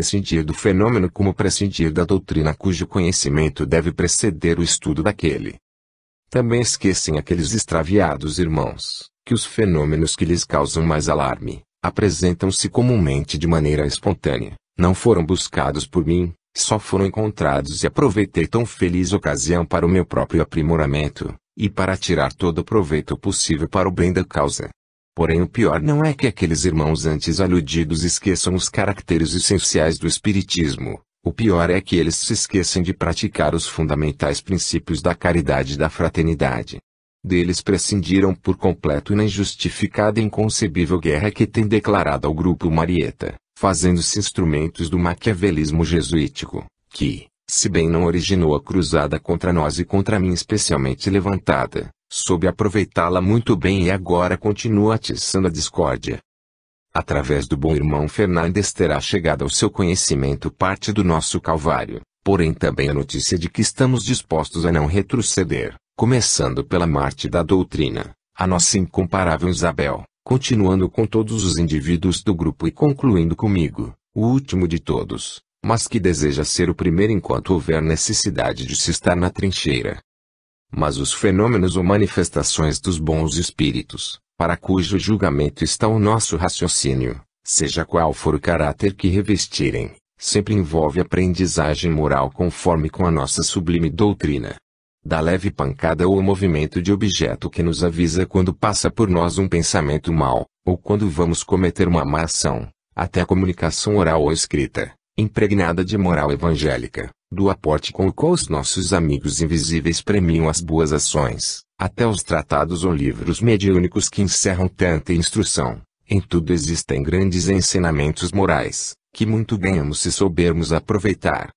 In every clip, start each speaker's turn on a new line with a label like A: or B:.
A: prescindir do fenômeno como prescindir da doutrina cujo conhecimento deve preceder o estudo daquele. Também esquecem aqueles extraviados irmãos, que os fenômenos que lhes causam mais alarme, apresentam-se comumente de maneira espontânea, não foram buscados por mim, só foram encontrados e aproveitei tão feliz ocasião para o meu próprio aprimoramento, e para tirar todo o proveito possível para o bem da causa. Porém o pior não é que aqueles irmãos antes aludidos esqueçam os caracteres essenciais do Espiritismo, o pior é que eles se esquecem de praticar os fundamentais princípios da caridade e da fraternidade. Deles prescindiram por completo na injustificada e inconcebível guerra que tem declarado ao grupo Marieta, fazendo-se instrumentos do maquiavelismo jesuítico, que, se bem não originou a cruzada contra nós e contra mim especialmente levantada, soube aproveitá-la muito bem e agora continua atiçando a discórdia. Através do bom irmão Fernandes terá chegado ao seu conhecimento parte do nosso calvário, porém também a notícia de que estamos dispostos a não retroceder, começando pela Marte da doutrina, a nossa incomparável Isabel, continuando com todos os indivíduos do grupo e concluindo comigo, o último de todos, mas que deseja ser o primeiro enquanto houver necessidade de se estar na trincheira. Mas os fenômenos ou manifestações dos bons espíritos, para cujo julgamento está o nosso raciocínio, seja qual for o caráter que revestirem, sempre envolve aprendizagem moral conforme com a nossa sublime doutrina. Da leve pancada ou movimento de objeto que nos avisa quando passa por nós um pensamento mau, ou quando vamos cometer uma má ação, até a comunicação oral ou escrita, impregnada de moral evangélica, do aporte com o qual os nossos amigos invisíveis premiam as boas ações, até os tratados ou livros mediúnicos que encerram tanta instrução, em tudo existem grandes ensinamentos morais, que muito ganhamos se soubermos aproveitar.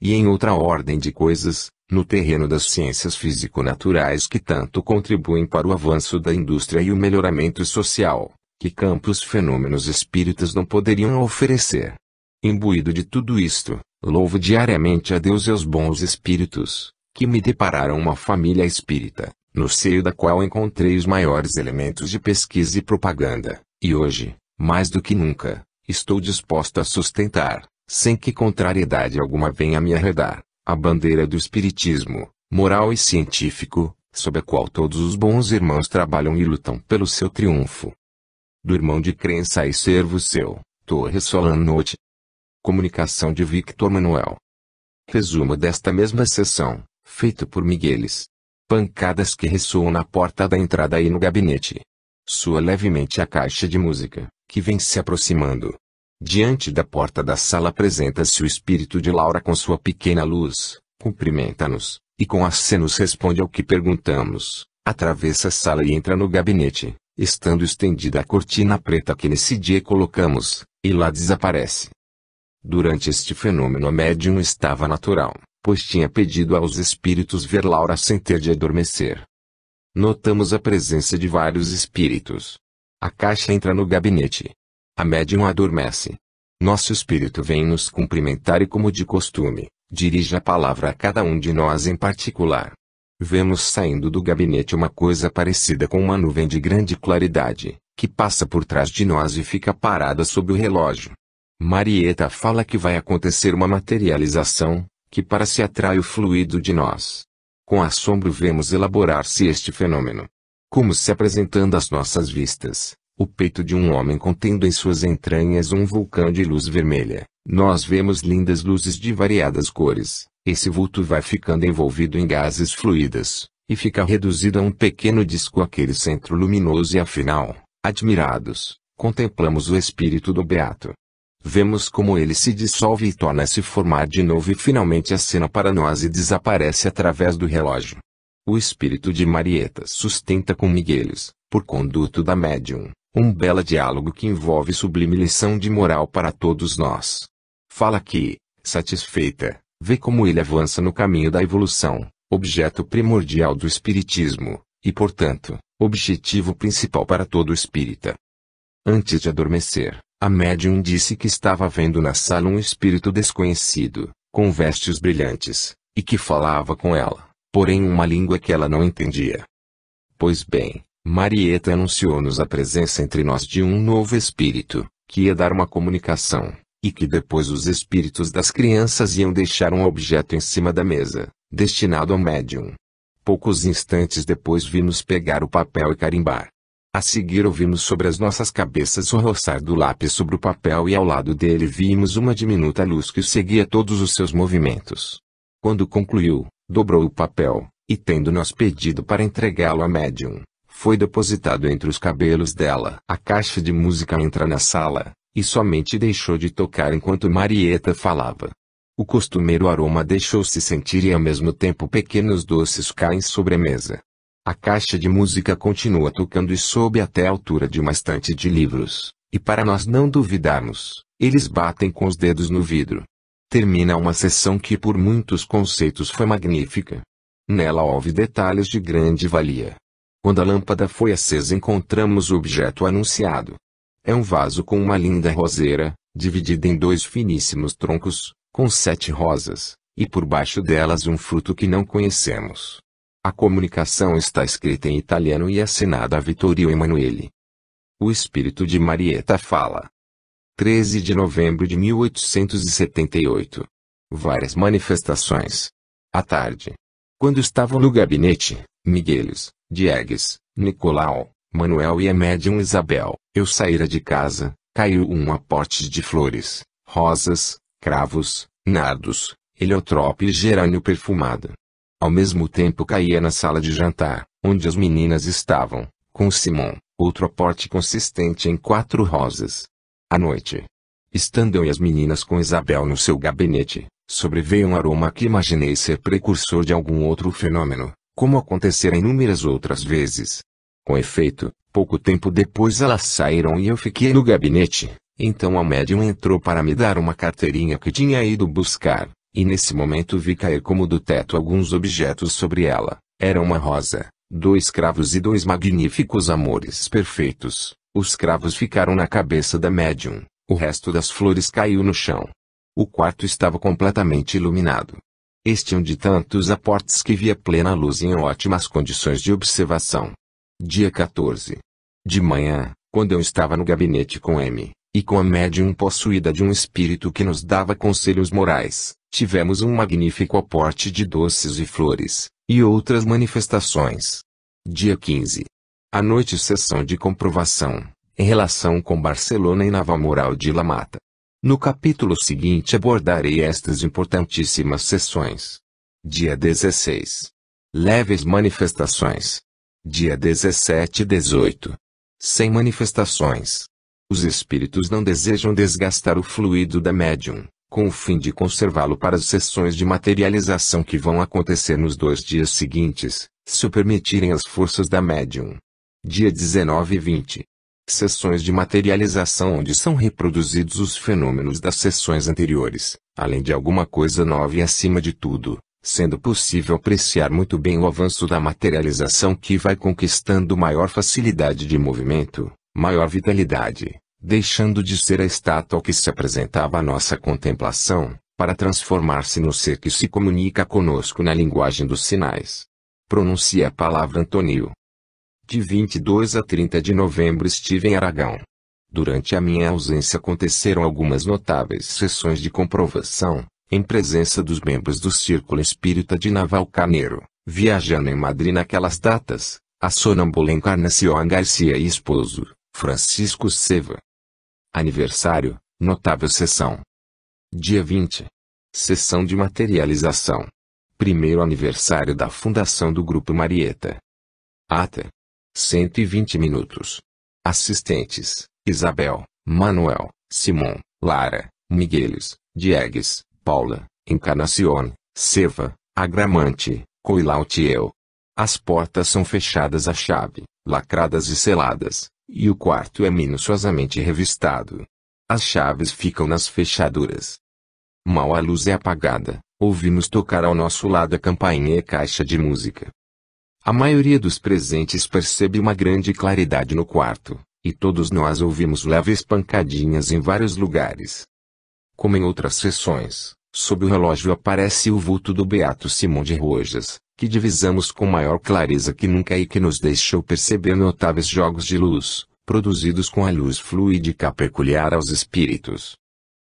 A: E em outra ordem de coisas, no terreno das ciências físico-naturais que tanto contribuem para o avanço da indústria e o melhoramento social, que campos fenômenos espíritas não poderiam oferecer. Imbuído de tudo isto, louvo diariamente a Deus e aos bons espíritos, que me depararam uma família espírita, no seio da qual encontrei os maiores elementos de pesquisa e propaganda, e hoje, mais do que nunca, estou disposto a sustentar, sem que contrariedade alguma venha me arredar, a bandeira do espiritismo, moral e científico, sob a qual todos os bons irmãos trabalham e lutam pelo seu triunfo. Do irmão de crença e servo seu, Torres Solanote. Comunicação de Victor Manuel. Resumo desta mesma sessão, feito por Migueles. Pancadas que ressoam na porta da entrada e no gabinete. Soa levemente a caixa de música, que vem se aproximando. Diante da porta da sala apresenta-se o espírito de Laura com sua pequena luz, cumprimenta-nos, e com acenos responde ao que perguntamos, atravessa a sala e entra no gabinete, estando estendida a cortina preta que nesse dia colocamos, e lá desaparece. Durante este fenômeno a médium estava natural, pois tinha pedido aos espíritos ver Laura sem ter de adormecer. Notamos a presença de vários espíritos. A caixa entra no gabinete. A médium adormece. Nosso espírito vem nos cumprimentar e, como de costume, dirige a palavra a cada um de nós em particular. Vemos saindo do gabinete uma coisa parecida com uma nuvem de grande claridade, que passa por trás de nós e fica parada sob o relógio. Marieta fala que vai acontecer uma materialização, que para se atrai o fluido de nós. Com assombro vemos elaborar-se este fenômeno. Como se apresentando às nossas vistas, o peito de um homem contendo em suas entranhas um vulcão de luz vermelha, nós vemos lindas luzes de variadas cores. Esse vulto vai ficando envolvido em gases fluídas, e fica reduzido a um pequeno disco aquele centro luminoso e afinal, admirados, contemplamos o espírito do beato. Vemos como ele se dissolve e torna a se formar de novo e finalmente acena para nós e desaparece através do relógio. O espírito de Marieta sustenta com Migueles, por conduto da médium, um belo diálogo que envolve sublime lição de moral para todos nós. Fala que, satisfeita, vê como ele avança no caminho da evolução, objeto primordial do espiritismo, e portanto, objetivo principal para todo espírita. Antes de adormecer, a médium disse que estava vendo na sala um espírito desconhecido, com vestes brilhantes, e que falava com ela, porém uma língua que ela não entendia. Pois bem, Marieta anunciou-nos a presença entre nós de um novo espírito, que ia dar uma comunicação, e que depois os espíritos das crianças iam deixar um objeto em cima da mesa, destinado ao médium. Poucos instantes depois vimos pegar o papel e carimbar. A seguir ouvimos sobre as nossas cabeças o roçar do lápis sobre o papel e ao lado dele vimos uma diminuta luz que seguia todos os seus movimentos. Quando concluiu, dobrou o papel, e tendo-nos pedido para entregá-lo à médium, foi depositado entre os cabelos dela. A caixa de música entra na sala, e somente deixou de tocar enquanto Marieta falava. O costumeiro aroma deixou-se sentir e ao mesmo tempo pequenos doces caem sobre a mesa. A caixa de música continua tocando e sobe até a altura de uma estante de livros, e para nós não duvidarmos, eles batem com os dedos no vidro. Termina uma sessão que por muitos conceitos foi magnífica. Nela houve detalhes de grande valia. Quando a lâmpada foi acesa encontramos o objeto anunciado. É um vaso com uma linda roseira, dividida em 2 finíssimos troncos, com 7 rosas, e por baixo delas um fruto que não conhecemos. A comunicação está escrita em italiano e assinada a Vittorio Emanuele. O espírito de Marieta fala. 13 de novembro de 1878. Várias manifestações. À tarde. Quando estavam no gabinete, Migueles, Diegues, Nicolau, Manuel e a médium Isabel, eu saíra de casa, caiu um aporte de flores, rosas, cravos, nardos, heliotrope e gerânio perfumado. Ao mesmo tempo caía na sala de jantar, onde as meninas estavam, com Simon, outro aporte consistente em 4 rosas. À noite, estando eu e as meninas com Isabel no seu gabinete, sobreveio um aroma que imaginei ser precursor de algum outro fenômeno, como acontecera inúmeras outras vezes. Com efeito, pouco tempo depois elas saíram e eu fiquei no gabinete, então a médium entrou para me dar uma carteirinha que tinha ido buscar, e nesse momento vi cair como do teto alguns objetos sobre ela. Era uma rosa, 2 cravos e 2 magníficos amores perfeitos. Os cravos ficaram na cabeça da médium, o resto das flores caiu no chão. O quarto estava completamente iluminado. Este é um de tantos aportes que via plena luz e em ótimas condições de observação. Dia 14. De manhã, quando eu estava no gabinete com M, e com a médium possuída de um espírito que nos dava conselhos morais, tivemos um magnífico aporte de doces e flores, e outras manifestações. Dia 15. À noite sessão de comprovação, em relação com Barcelona e Navalmoral de La Mata. No capítulo seguinte abordarei estas importantíssimas sessões. Dia 16. Leves manifestações. Dia 17 e 18. Sem manifestações. Os espíritos não desejam desgastar o fluido da médium, com o fim de conservá-lo para as sessões de materialização que vão acontecer nos 2 dias seguintes, se o permitirem as forças da médium. Dia 19 e 20. Sessões de materialização onde são reproduzidos os fenômenos das sessões anteriores, além de alguma coisa nova e acima de tudo, sendo possível apreciar muito bem o avanço da materialização que vai conquistando maior facilidade de movimento, maior vitalidade, deixando de ser a estátua que se apresentava à nossa contemplação, para transformar-se no ser que se comunica conosco na linguagem dos sinais. Pronuncia a palavra Antônio. De 22 a 30 de novembro estive em Aragão. Durante a minha ausência aconteceram algumas notáveis sessões de comprovação, em presença dos membros do Círculo Espírita de Navalcarneiro, viajando em Madrid naquelas datas, a sonâmbula Encarnación Garcia e esposo, Francisco Seva. Aniversário, notável sessão. Dia 20. Sessão de materialização. Primeiro aniversário da fundação do Grupo Marieta. Ata. 120 minutos. Assistentes: Isabel, Manuel, Simon, Lara, Migueles, Diegues, Paula, Encarnación, Seva, Agramante, Coilaut e eu. As portas são fechadas à chave, lacradas e seladas, e o quarto é minuciosamente revistado. As chaves ficam nas fechaduras. Mal a luz é apagada, ouvimos tocar ao nosso lado a campainha e a caixa de música. A maioria dos presentes percebe uma grande claridade no quarto, e todos nós ouvimos leves pancadinhas em vários lugares. Como em outras sessões, sob o relógio aparece o vulto do beato Simão de Rojas, que divisamos com maior clareza que nunca e que nos deixou perceber notáveis jogos de luz, produzidos com a luz fluídica peculiar aos espíritos.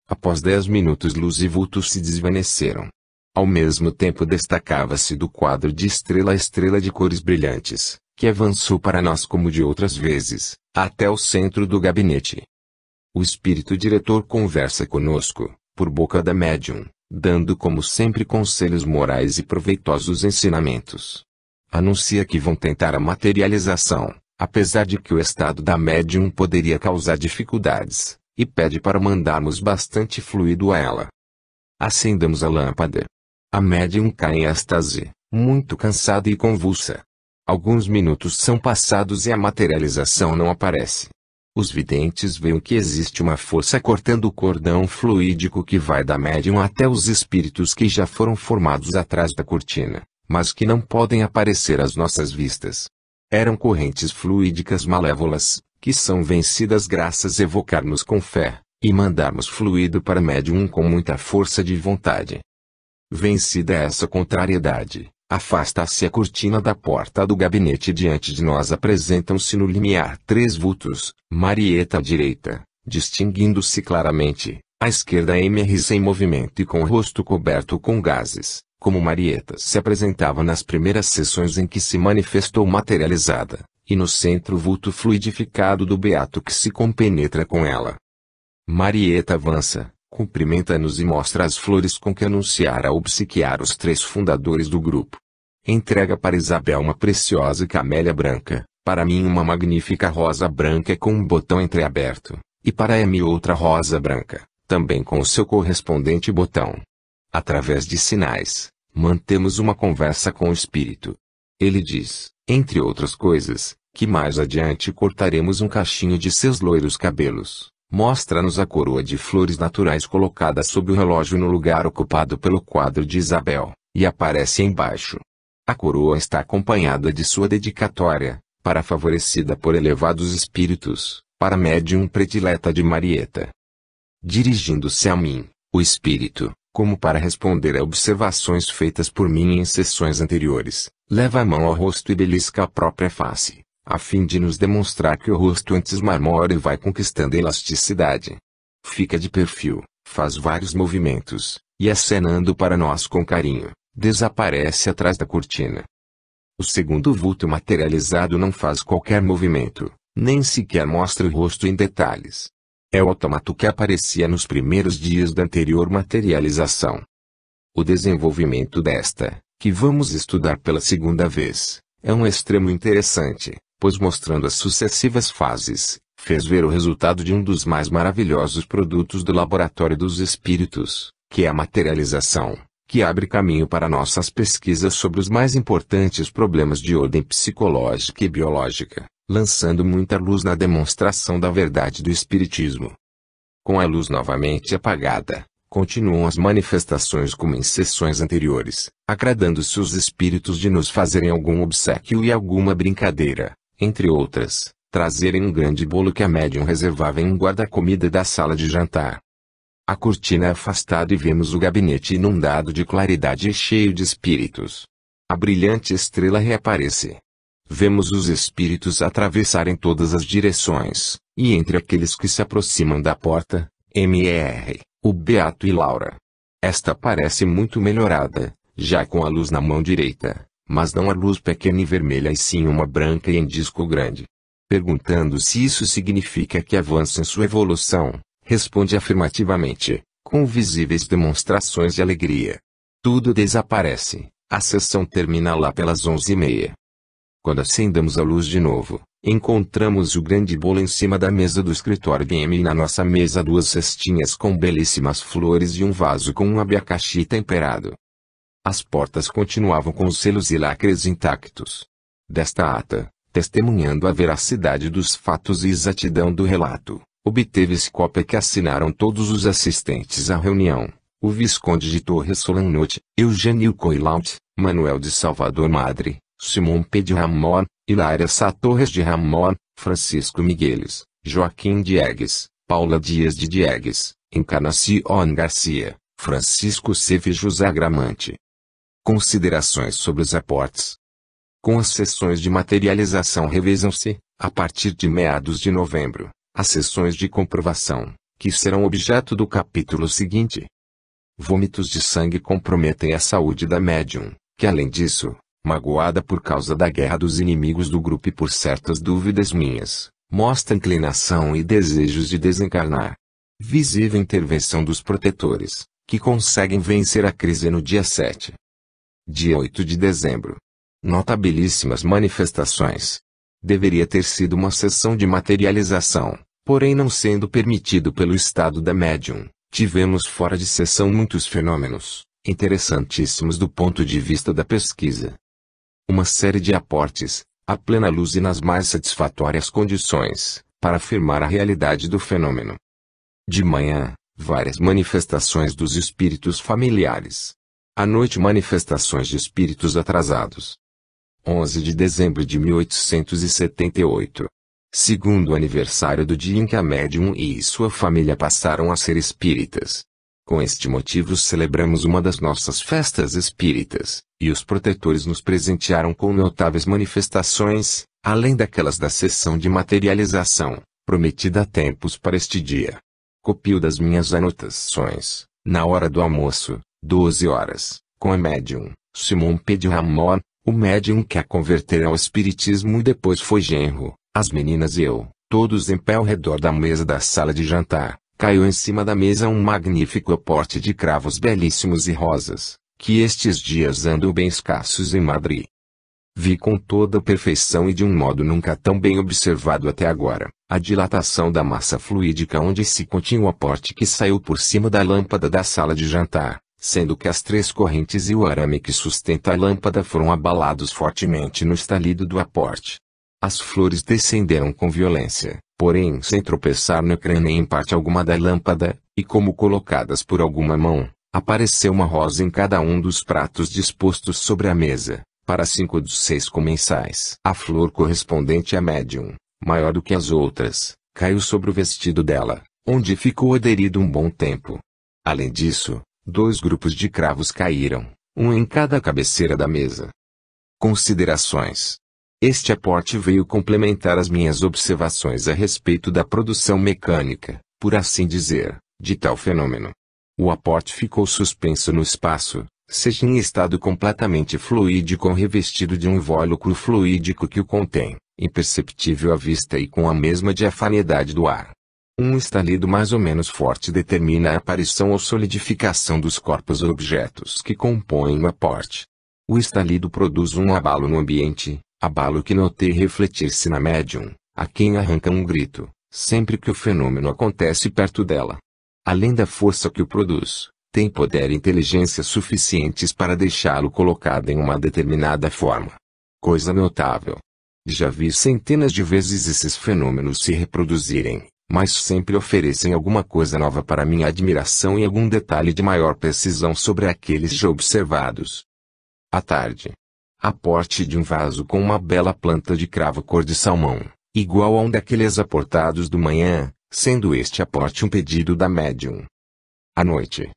A: Após 10 minutos luz e vultos se desvaneceram. Ao mesmo tempo destacava-se do quadro de estrela a estrela de cores brilhantes, que avançou para nós como de outras vezes, até o centro do gabinete. O espírito diretor conversa conosco, por boca da médium, dando como sempre conselhos morais e proveitosos ensinamentos. Anuncia que vão tentar a materialização, apesar de que o estado da médium poderia causar dificuldades, e pede para mandarmos bastante fluido a ela. Acendamos a lâmpada. A médium cai em êxtase, muito cansada e convulsa. Alguns minutos são passados e a materialização não aparece. Os videntes veem que existe uma força cortando o cordão fluídico que vai da médium até os espíritos que já foram formados atrás da cortina, mas que não podem aparecer às nossas vistas. Eram correntes fluídicas malévolas, que são vencidas graças a evocarmos com fé, e mandarmos fluido para a médium com muita força de vontade. Vencida essa contrariedade, afasta-se a cortina da porta do gabinete e diante de nós apresentam-se no limiar 3 vultos, Marieta à direita, distinguindo-se claramente, à esquerda MRC em movimento e com o rosto coberto com gases, como Marieta se apresentava nas primeiras sessões em que se manifestou materializada, e no centro o vulto fluidificado do beato que se compenetra com ela. Marieta avança, cumprimenta-nos e mostra as flores com que anunciara obsequiar os 3 fundadores do grupo. Entrega para Isabel uma preciosa camélia branca, para mim uma magnífica rosa branca com um botão entreaberto, e para Amy outra rosa branca, também com o seu correspondente botão. Através de sinais, mantemos uma conversa com o espírito. Ele diz, entre outras coisas, que mais adiante cortaremos um cachinho de seus loiros cabelos. Mostra-nos a coroa de flores naturais colocada sob o relógio no lugar ocupado pelo quadro de Isabel, e aparece embaixo. A coroa está acompanhada de sua dedicatória, para favorecida por elevados espíritos, para a médium predileta de Marieta. Dirigindo-se a mim, o espírito, como para responder a observações feitas por mim em sessões anteriores, leva a mão ao rosto e belisca a própria face, a fim de nos demonstrar que o rosto antes marmora e vai conquistando elasticidade. Fica de perfil, faz vários movimentos, e acenando para nós com carinho, desaparece atrás da cortina. O segundo vulto materializado não faz qualquer movimento, nem sequer mostra o rosto em detalhes. É o autômato que aparecia nos primeiros dias da anterior materialização. O desenvolvimento desta, que vamos estudar pela segunda vez, é um extremo interessante, pois mostrando as sucessivas fases, fez ver o resultado de um dos mais maravilhosos produtos do laboratório dos espíritos, que é a materialização, que abre caminho para nossas pesquisas sobre os mais importantes problemas de ordem psicológica e biológica, lançando muita luz na demonstração da verdade do espiritismo. Com a luz novamente apagada, continuam as manifestações como em sessões anteriores, agradando-se os espíritos de nos fazerem algum obséquio e alguma brincadeira, entre outras, trazerem um grande bolo que a médium reservava em um guarda-comida da sala de jantar. A cortina é afastada e vemos o gabinete inundado de claridade e cheio de espíritos. A brilhante estrela reaparece. Vemos os espíritos atravessarem todas as direções, e entre aqueles que se aproximam da porta, M.R., o Beato e Laura. Esta parece muito melhorada, já com a luz na mão direita, mas não a luz pequena e vermelha e sim uma branca e em disco grande. Perguntando se isso significa que avança em sua evolução, responde afirmativamente, com visíveis demonstrações de alegria. Tudo desaparece, a sessão termina lá pelas 11h30. Quando acendemos a luz de novo, encontramos o grande bolo em cima da mesa do escritório de M e na nossa mesa 2 cestinhas com belíssimas flores e um vaso com um abacaxi temperado. As portas continuavam com os selos e lacres intactos. Desta ata, testemunhando a veracidade dos fatos e exatidão do relato, obteve-se cópia que assinaram todos os assistentes à reunião: o Visconde de Torres Solanote, Eugênio Coilaut, Manuel de Salvador Madre, Simão P. de Ramon, Hilária Sá Torres de Ramon, Francisco Migueles, Joaquim Diegues, Paula Dias de Diegues, Encarnacion Garcia, Francisco Seve e José Gramante. Considerações sobre os aportes. Com as sessões de materialização revezam-se, a partir de meados de novembro, as sessões de comprovação, que serão objeto do capítulo seguinte. Vômitos de sangue comprometem a saúde da médium, que além disso, magoada por causa da guerra dos inimigos do grupo e por certas dúvidas minhas, mostra inclinação e desejos de desencarnar. Visível intervenção dos protetores, que conseguem vencer a crise no dia 7. Dia 8 de dezembro. Notabilíssimas manifestações. Deveria ter sido uma sessão de materialização, porém não sendo permitido pelo estado da médium, tivemos fora de sessão muitos fenômenos, interessantíssimos do ponto de vista da pesquisa. Uma série de aportes, à plena luz e nas mais satisfatórias condições, para afirmar a realidade do fenômeno. De manhã, várias manifestações dos espíritos familiares. À noite, manifestações de espíritos atrasados. 11 de dezembro de 1878. Segundo aniversário do dia em que a médium e sua família passaram a ser espíritas. Com este motivo celebramos uma das nossas festas espíritas, e os protetores nos presentearam com notáveis manifestações, além daquelas da sessão de materialização, prometida há tempos para este dia. Copio das minhas anotações, na hora do almoço, 12 horas, com a médium, Simon P. de Ramon, o médium que a convertera ao espiritismo e depois foi genro, as meninas e eu, todos em pé ao redor da mesa da sala de jantar. Caiu em cima da mesa um magnífico aporte de cravos belíssimos e rosas, que estes dias andam bem escassos em Madrid. Vi com toda a perfeição e de um modo nunca tão bem observado até agora, a dilatação da massa fluídica onde se continha o aporte que saiu por cima da lâmpada da sala de jantar, sendo que as 3 correntes e o arame que sustenta a lâmpada foram abalados fortemente no estalido do aporte. As flores descenderam com violência, porém sem tropeçar no ecrã nem em parte alguma da lâmpada, e como colocadas por alguma mão, apareceu uma rosa em cada um dos pratos dispostos sobre a mesa, para 5 dos 6 comensais. A flor correspondente à médium, maior do que as outras, caiu sobre o vestido dela, onde ficou aderido um bom tempo. Além disso, 2 grupos de cravos caíram, um em cada cabeceira da mesa. Considerações. Este aporte veio complementar as minhas observações a respeito da produção mecânica, por assim dizer, de tal fenômeno. O aporte ficou suspenso no espaço, seja em estado completamente fluídico ou revestido de um invólucro fluídico que o contém, imperceptível à vista e com a mesma diafaneidade do ar. Um estalido mais ou menos forte determina a aparição ou solidificação dos corpos ou objetos que compõem o aporte. O estalido produz um abalo no ambiente, abalo que notei refletir-se na médium, a quem arranca um grito, sempre que o fenômeno acontece perto dela. Além da força que o produz, tem poder e inteligência suficientes para deixá-lo colocado em uma determinada forma. Coisa notável. Já vi centenas de vezes esses fenômenos se reproduzirem, mas sempre oferecem alguma coisa nova para minha admiração e algum detalhe de maior precisão sobre aqueles já observados. À tarde. Aporte de um vaso com uma bela planta de cravo cor de salmão, igual a um daqueles aportados do manhã, sendo este aporte um pedido da médium. À noite.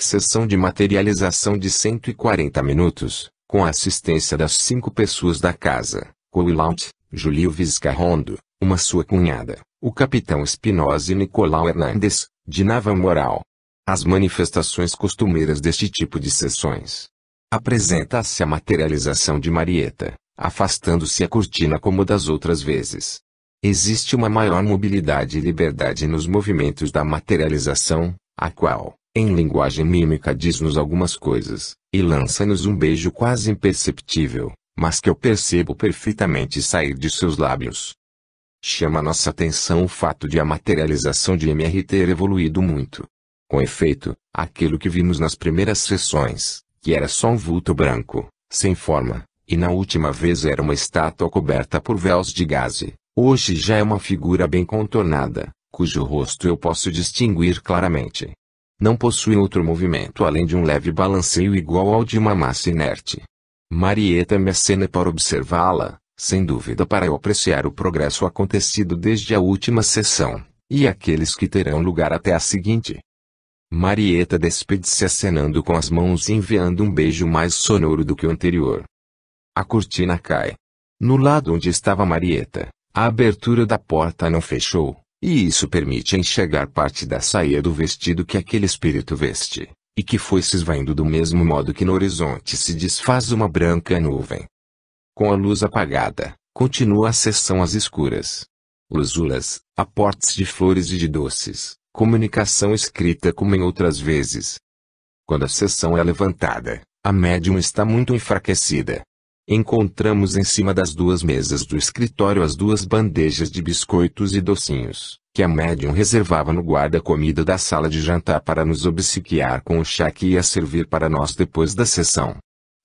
A: Sessão de materialização de 140 minutos, com a assistência das 5 pessoas da casa, Coilaut, Julio Vizcarrondo, uma sua cunhada, o capitão Espinosa e Nicolau Hernandes, de Navalmoral. As manifestações costumeiras deste tipo de sessões. Apresenta-se a materialização de Marieta, afastando-se a cortina como das outras vezes. Existe uma maior mobilidade e liberdade nos movimentos da materialização, a qual, em linguagem mímica diz-nos algumas coisas, e lança-nos um beijo quase imperceptível, mas que eu percebo perfeitamente sair de seus lábios. Chama nossa atenção o fato de a materialização de MR ter evoluído muito. Com efeito, aquilo que vimos nas primeiras sessões, que era só um vulto branco, sem forma, e na última vez era uma estátua coberta por véus de gaze, hoje já é uma figura bem contornada, cujo rosto eu posso distinguir claramente. Não possui outro movimento além de um leve balanceio igual ao de uma massa inerte. Marieta me acena para observá-la, sem dúvida para eu apreciar o progresso acontecido desde a última sessão, e aqueles que terão lugar até a seguinte. Marieta despede-se acenando com as mãos e enviando um beijo mais sonoro do que o anterior. A cortina cai. No lado onde estava Marieta, a abertura da porta não fechou, E isso permite enxergar parte da saia do vestido que aquele espírito veste, e que foi se esvaindo do mesmo modo que no horizonte se desfaz uma branca nuvem. Com a luz apagada, continua a sessão às escuras. Luzulas, aportes de flores e de doces, comunicação escrita como em outras vezes. Quando a sessão é levantada, a médium está muito enfraquecida. Encontramos em cima das duas mesas do escritório as duas bandejas de biscoitos e docinhos, que a médium reservava no guarda-comida da sala de jantar para nos obsequiar com o chá que ia servir para nós depois da sessão.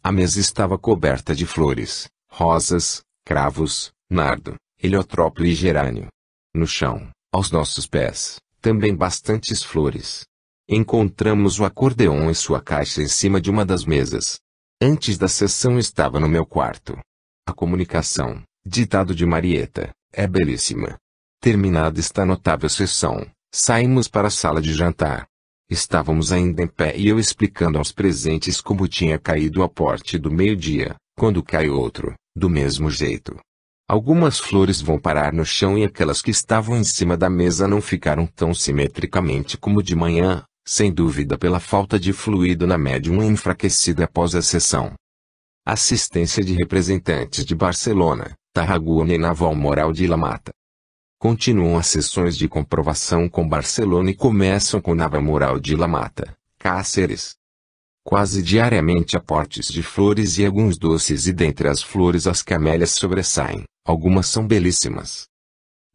A: A mesa estava coberta de flores, rosas, cravos, nardo, heliotrópio e gerânio. No chão, aos nossos pés, também bastantes flores. Encontramos o acordeon e sua caixa em cima de uma das mesas. Antes da sessão estava no meu quarto. A comunicação, ditado de Marieta, é belíssima. Terminada esta notável sessão, saímos para a sala de jantar. Estávamos ainda em pé e eu explicando aos presentes como tinha caído o aporte do meio-dia, quando cai outro, do mesmo jeito. Algumas flores vão parar no chão e aquelas que estavam em cima da mesa não ficaram tão simetricamente como de manhã, sem dúvida pela falta de fluido na médium enfraquecida após a sessão. Assistência de representantes de Barcelona, Tarragona e Navalmoral de La Mata. Continuam as sessões de comprovação com Barcelona e começam com Navalmoral de La Mata, Cáceres. Quase diariamente aportes de flores e alguns doces e dentre as flores as camélias sobressaem, algumas são belíssimas.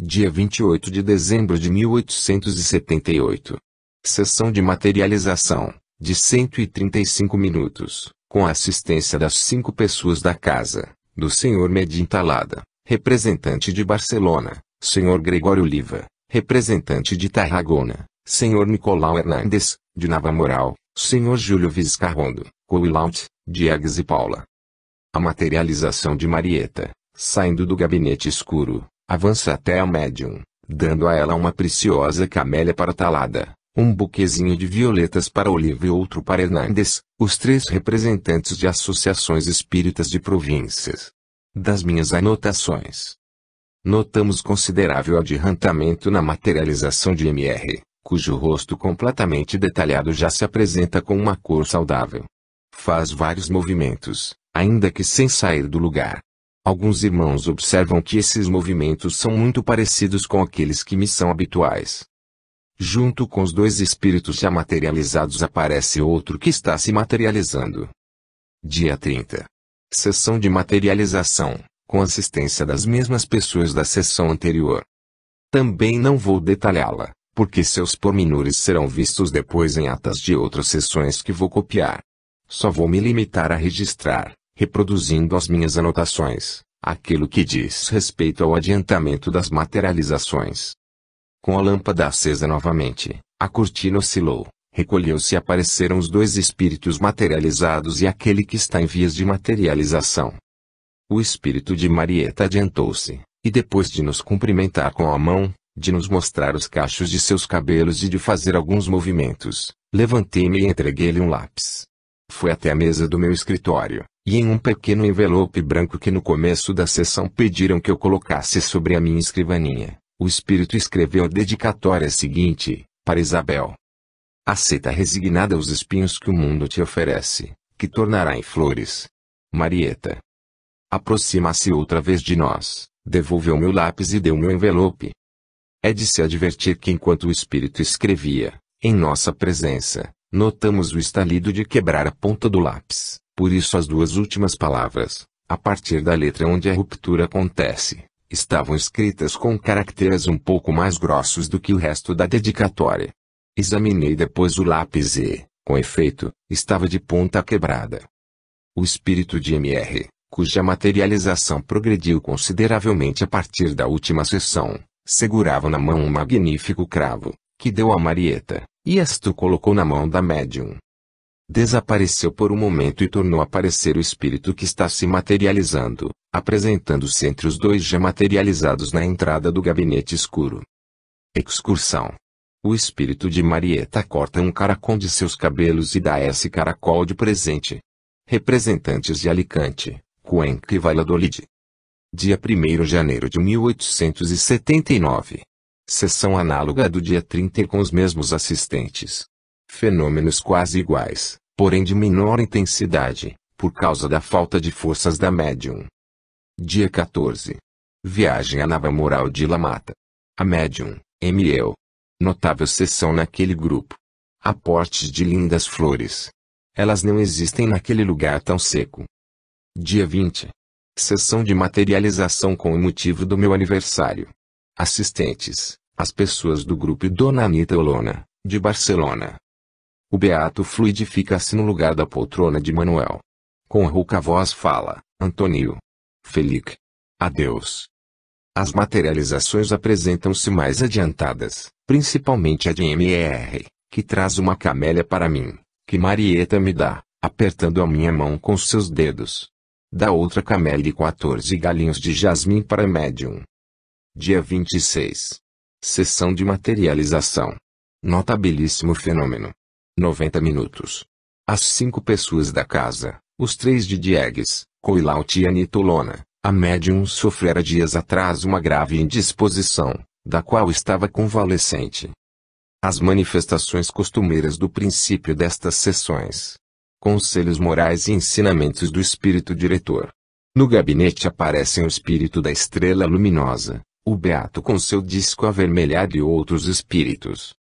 A: Dia 28 de dezembro de 1878. Sessão de materialização, de 135 minutos, com a assistência das 5 pessoas da casa, do Sr. Medin Talada, representante de Barcelona, Sr. Gregório Oliva, representante de Tarragona, Sr. Nicolau Hernandes, de Navalmoral, Sr. Júlio Vizcarrondo, Coilaut, Diegues e Paula. A materialização de Marieta, saindo do gabinete escuro, avança até a médium, dando a ela uma preciosa camélia para Talada, um buquezinho de violetas para Oliva e outro para Hernandes, os 3 representantes de associações espíritas de províncias. Das minhas anotações. Notamos considerável adiantamento na materialização de MR, cujo rosto completamente detalhado já se apresenta com uma cor saudável. Faz vários movimentos, ainda que sem sair do lugar. Alguns irmãos observam que esses movimentos são muito parecidos com aqueles que me são habituais. Junto com os 2 espíritos já materializados aparece outro que está se materializando. Dia 30. Sessão de materialização, com assistência das mesmas pessoas da sessão anterior. Também não vou detalhá-la, porque seus pormenores serão vistos depois em atas de outras sessões que vou copiar. Só vou me limitar a registrar, reproduzindo as minhas anotações, aquilo que diz respeito ao adiantamento das materializações. Com a lâmpada acesa novamente, a cortina oscilou, recolheu-se e apareceram os 2 espíritos materializados e aquele que está em vias de materialização. O espírito de Marieta adiantou-se, e depois de nos cumprimentar com a mão, de nos mostrar os cachos de seus cabelos e de fazer alguns movimentos, levantei-me e entreguei-lhe um lápis. Foi até a mesa do meu escritório, e em um pequeno envelope branco que no começo da sessão pediram que eu colocasse sobre a minha escrivaninha, o espírito escreveu a dedicatória seguinte, para Isabel. Aceita resignada os espinhos que o mundo te oferece, que tornará em flores. Marieta. Aproxima-se outra vez de nós, devolveu meu lápis e deu-me o envelope. É de se advertir que enquanto o espírito escrevia, em nossa presença, notamos o estalido de quebrar a ponta do lápis, por isso as 2 últimas palavras, a partir da letra onde a ruptura acontece, estavam escritas com caracteres um pouco mais grossos do que o resto da dedicatória. Examinei depois o lápis e, com efeito, estava de ponta quebrada. O espírito de MR, cuja materialização progrediu consideravelmente a partir da última sessão, segurava na mão um magnífico cravo, que deu a Marieta, e este colocou na mão da médium. Desapareceu por um momento e tornou a aparecer o espírito que está se materializando, apresentando-se entre os 2 já materializados na entrada do gabinete escuro. Excursão. O espírito de Marieta corta um caracol de seus cabelos e dá esse caracol de presente. Representantes de Alicante, Cuenca e Valladolid. Dia 1º de janeiro de 1879. Sessão análoga do dia 30 com os mesmos assistentes. Fenômenos quase iguais, porém de menor intensidade, por causa da falta de forças da médium. Dia 14. Viagem à nava moral de La Mata. A médium, M.Eu. Notável sessão naquele grupo. Aportes de lindas flores. Elas não existem naquele lugar tão seco. Dia 20. Sessão de materialização com o motivo do meu aniversário. Assistentes, as pessoas do grupo Dona Anita Olona, de Barcelona. O beato fluidifica-se no lugar da poltrona de Manuel. Com rouca voz fala, Antônio. Felic. Adeus. As materializações apresentam-se mais adiantadas, principalmente a de M.R., que traz uma camélia para mim, que Marieta me dá, apertando a minha mão com seus dedos. Da outra camélia e 14 galinhos de jasmim para médium. Dia 26. Sessão de materialização. Notabilíssimo fenômeno. 90 minutos. As 5 pessoas da casa, os 3 de Diegues, Coilaut e Anita Olona, a médium sofrera dias atrás uma grave indisposição, da qual estava convalescente. As manifestações costumeiras do princípio destas sessões. Conselhos morais e ensinamentos do espírito diretor. No gabinete aparecem o espírito da estrela luminosa, o beato com seu disco avermelhado e outros espíritos.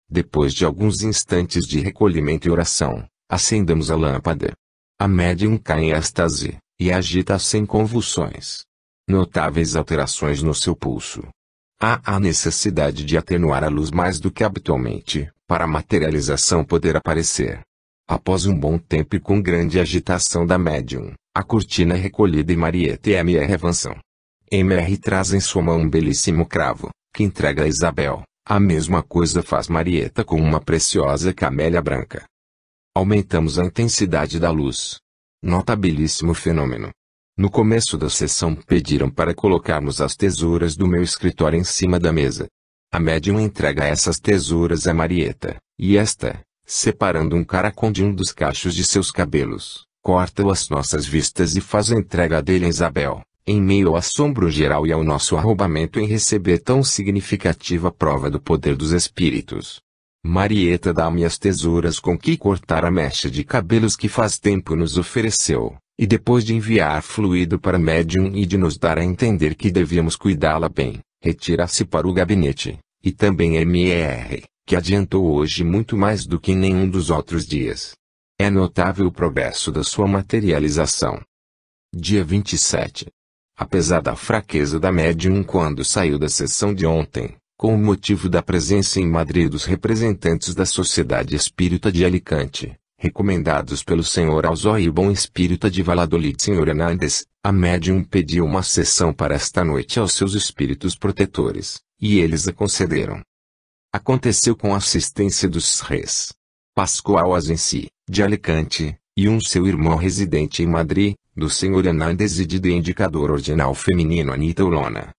A: Depois de alguns instantes de recolhimento e oração, acendemos a lâmpada. A médium cai em êxtase, e agita sem convulsões. Notáveis alterações no seu pulso. Há a necessidade de atenuar a luz mais do que habitualmente, para a materialização poder aparecer. Após um bom tempo e com grande agitação da médium, a cortina é recolhida e Marieta e M.R. avançam. M.R. traz em sua mão um belíssimo cravo, que entrega a Isabel. A mesma coisa faz Marieta com uma preciosa camélia branca. Aumentamos a intensidade da luz. Notabilíssimo fenômeno. No começo da sessão pediram para colocarmos as tesouras do meu escritório em cima da mesa. A médium entrega essas tesouras a Marieta, e esta, separando um caracol de um dos cachos de seus cabelos, corta-o às nossas vistas e faz a entrega dele a Isabel, em meio ao assombro geral e ao nosso arrombamento em receber tão significativa prova do poder dos espíritos. Marieta dá-me as tesouras com que cortar a mecha de cabelos que faz tempo nos ofereceu, e depois de enviar fluido para médium e de nos dar a entender que devíamos cuidá-la bem, retira-se para o gabinete, e também M.R., que adiantou hoje muito mais do que em nenhum dos outros dias. É notável o progresso da sua materialização. Dia 27. Apesar da fraqueza da médium quando saiu da sessão de ontem, com o motivo da presença em Madrid dos representantes da Sociedade Espírita de Alicante, recomendados pelo Sr. Alzó e o Bom Espírita de Valladolid Sr. Hernández, a médium pediu uma sessão para esta noite aos seus espíritos protetores, e eles a concederam. Aconteceu com a assistência dos reis Pascoal Asensi, de Alicante, e um seu irmão residente em Madrid, do Sr. Hernández e de indicador ordinal feminino Anita Olona.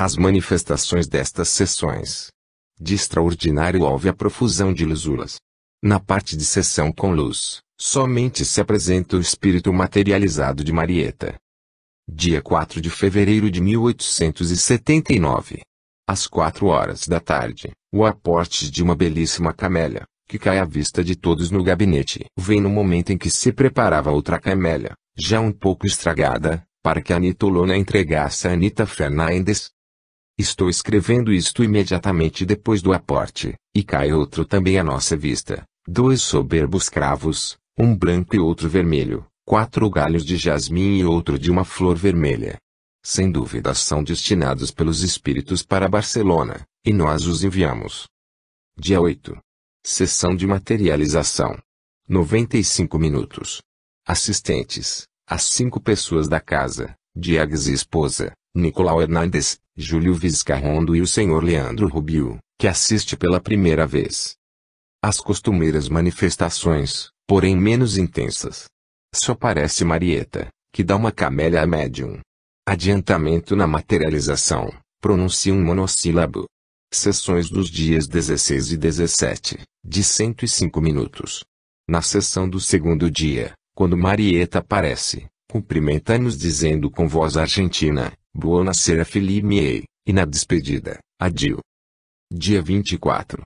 A: As manifestações destas sessões. De extraordinário houve a profusão de luzulas. Na parte de sessão com luz, somente se apresenta o espírito materializado de Marieta. Dia 4 de fevereiro de 1879. Às 4 horas da tarde, o aporte de uma belíssima camélia, que cai à vista de todos no gabinete, vem no momento em que se preparava outra camélia, já um pouco estragada, para que Anita Olona entregasse a Anita Fernandes. Estou escrevendo isto imediatamente depois do aporte, e cai outro também à nossa vista, 2 soberbos cravos, um branco e outro vermelho, 4 galhos de jasmim e outro de uma flor vermelha. Sem dúvida são destinados pelos espíritos para Barcelona, e nós os enviamos. Dia 8. Sessão de materialização. 95 minutos. Assistentes, as 5 pessoas da casa, Diegues e esposa, Nicolau Hernández, Júlio Vizcarrondo e o Sr. Leandro Rubio, que assiste pela primeira vez. As costumeiras manifestações, porém menos intensas. Só aparece Marieta, que dá uma camélia a médium. Adiantamento na materialização, pronuncia um monossílabo. Sessões dos dias 16 e 17, de 105 minutos. Na sessão do segundo dia, quando Marieta aparece, cumprimenta-nos dizendo com voz argentina, Buonasera Felipe, e na despedida, adio. Dia 24.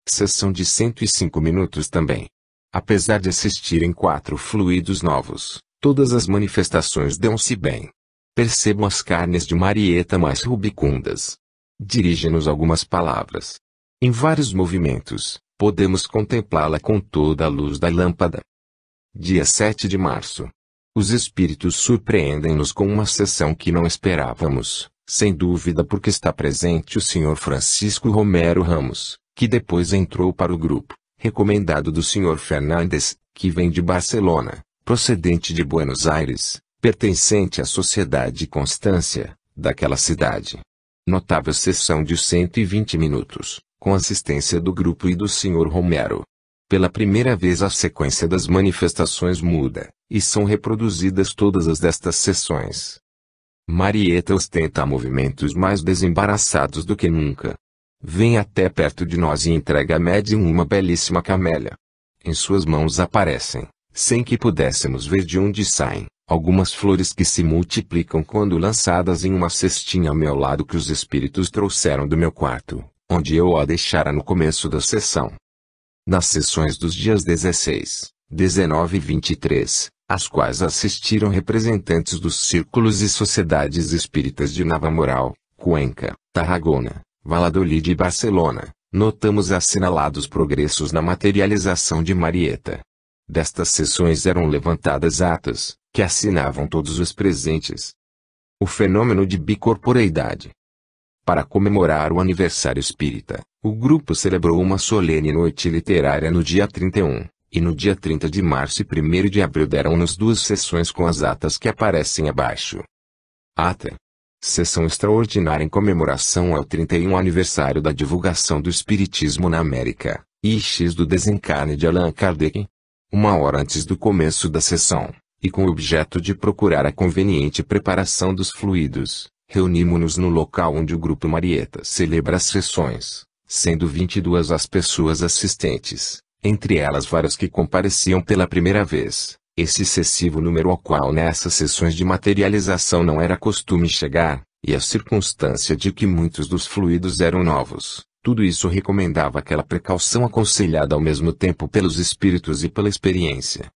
A: Sessão de 105 minutos também. Apesar de assistirem 4 fluidos novos, todas as manifestações dão-se bem. Percebam as carnes de Marieta mais rubicundas. Dirige-nos algumas palavras. Em vários movimentos, podemos contemplá-la com toda a luz da lâmpada. Dia 7 de março. Os espíritos surpreendem-nos com uma sessão que não esperávamos, sem dúvida porque está presente o Sr. Francisco Romero Ramos, que depois entrou para o grupo, recomendado do Sr. Fernandes, que vem de Barcelona, procedente de Buenos Aires, pertencente à Sociedade Constância, daquela cidade. Notável sessão de 120 minutos, com assistência do grupo e do Sr. Romero. Pela primeira vez a sequência das manifestações muda, e são reproduzidas todas as destas sessões. Marieta ostenta movimentos mais desembaraçados do que nunca. Vem até perto de nós e entrega à médium uma belíssima camélia. Em suas mãos aparecem, sem que pudéssemos ver de onde saem, algumas flores que se multiplicam quando lançadas em uma cestinha ao meu lado que os espíritos trouxeram do meu quarto, onde eu a deixara no começo da sessão. Nas sessões dos dias 16, 19 e 23, às quais assistiram representantes dos círculos e sociedades espíritas de Navamoral, Cuenca, Tarragona, Valladolid e Barcelona, notamos assinalados progressos na materialização de Marieta. Destas sessões eram levantadas atas, que assinavam todos os presentes. O fenômeno de bicorporeidade. Para comemorar o aniversário espírita, o grupo celebrou uma solene noite literária no dia 31, e no dia 30 de março e 1º de abril deram-nos 2 sessões com as atas que aparecem abaixo. Ata. Sessão extraordinária em comemoração ao 31º aniversário da divulgação do Espiritismo na América, e X do desencarne de Allan Kardec. 1 hora antes do começo da sessão, e com o objeto de procurar a conveniente preparação dos fluidos, reunimos-nos no local onde o Grupo Marieta celebra as sessões, sendo 22 as pessoas assistentes, entre elas várias que compareciam pela primeira vez, esse excessivo número ao qual nessas sessões de materialização não era costume chegar, e a circunstância de que muitos dos fluidos eram novos. Tudo isso recomendava aquela precaução aconselhada ao mesmo tempo pelos espíritos e pela experiência.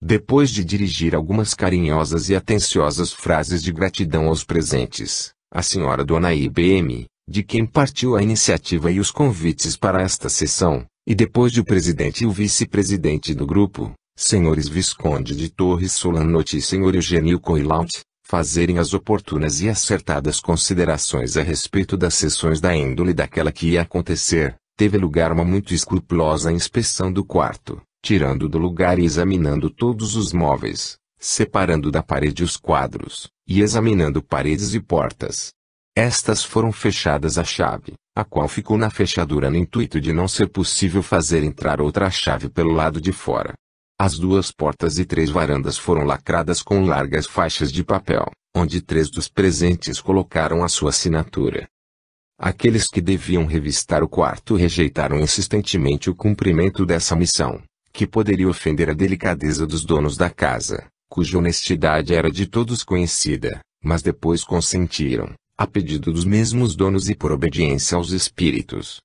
A: Depois de dirigir algumas carinhosas e atenciosas frases de gratidão aos presentes, a senhora Dona IBM, de quem partiu a iniciativa e os convites para esta sessão, e depois de o presidente e o vice-presidente do grupo, senhores Visconde de Torres Solanotti e senhor Eugênio Coilaut, fazerem as oportunas e acertadas considerações a respeito das sessões da índole daquela que ia acontecer, teve lugar uma muito escrupulosa inspeção do quarto, tirando do lugar e examinando todos os móveis, separando da parede os quadros, e examinando paredes e portas. Estas foram fechadas à chave, a qual ficou na fechadura no intuito de não ser possível fazer entrar outra chave pelo lado de fora. As 2 portas e 3 varandas foram lacradas com largas faixas de papel, onde 3 dos presentes colocaram a sua assinatura. Aqueles que deviam revistar o quarto rejeitaram insistentemente o cumprimento dessa missão, que poderia ofender a delicadeza dos donos da casa, cuja honestidade era de todos conhecida, mas depois consentiram, a pedido dos mesmos donos e por obediência aos espíritos.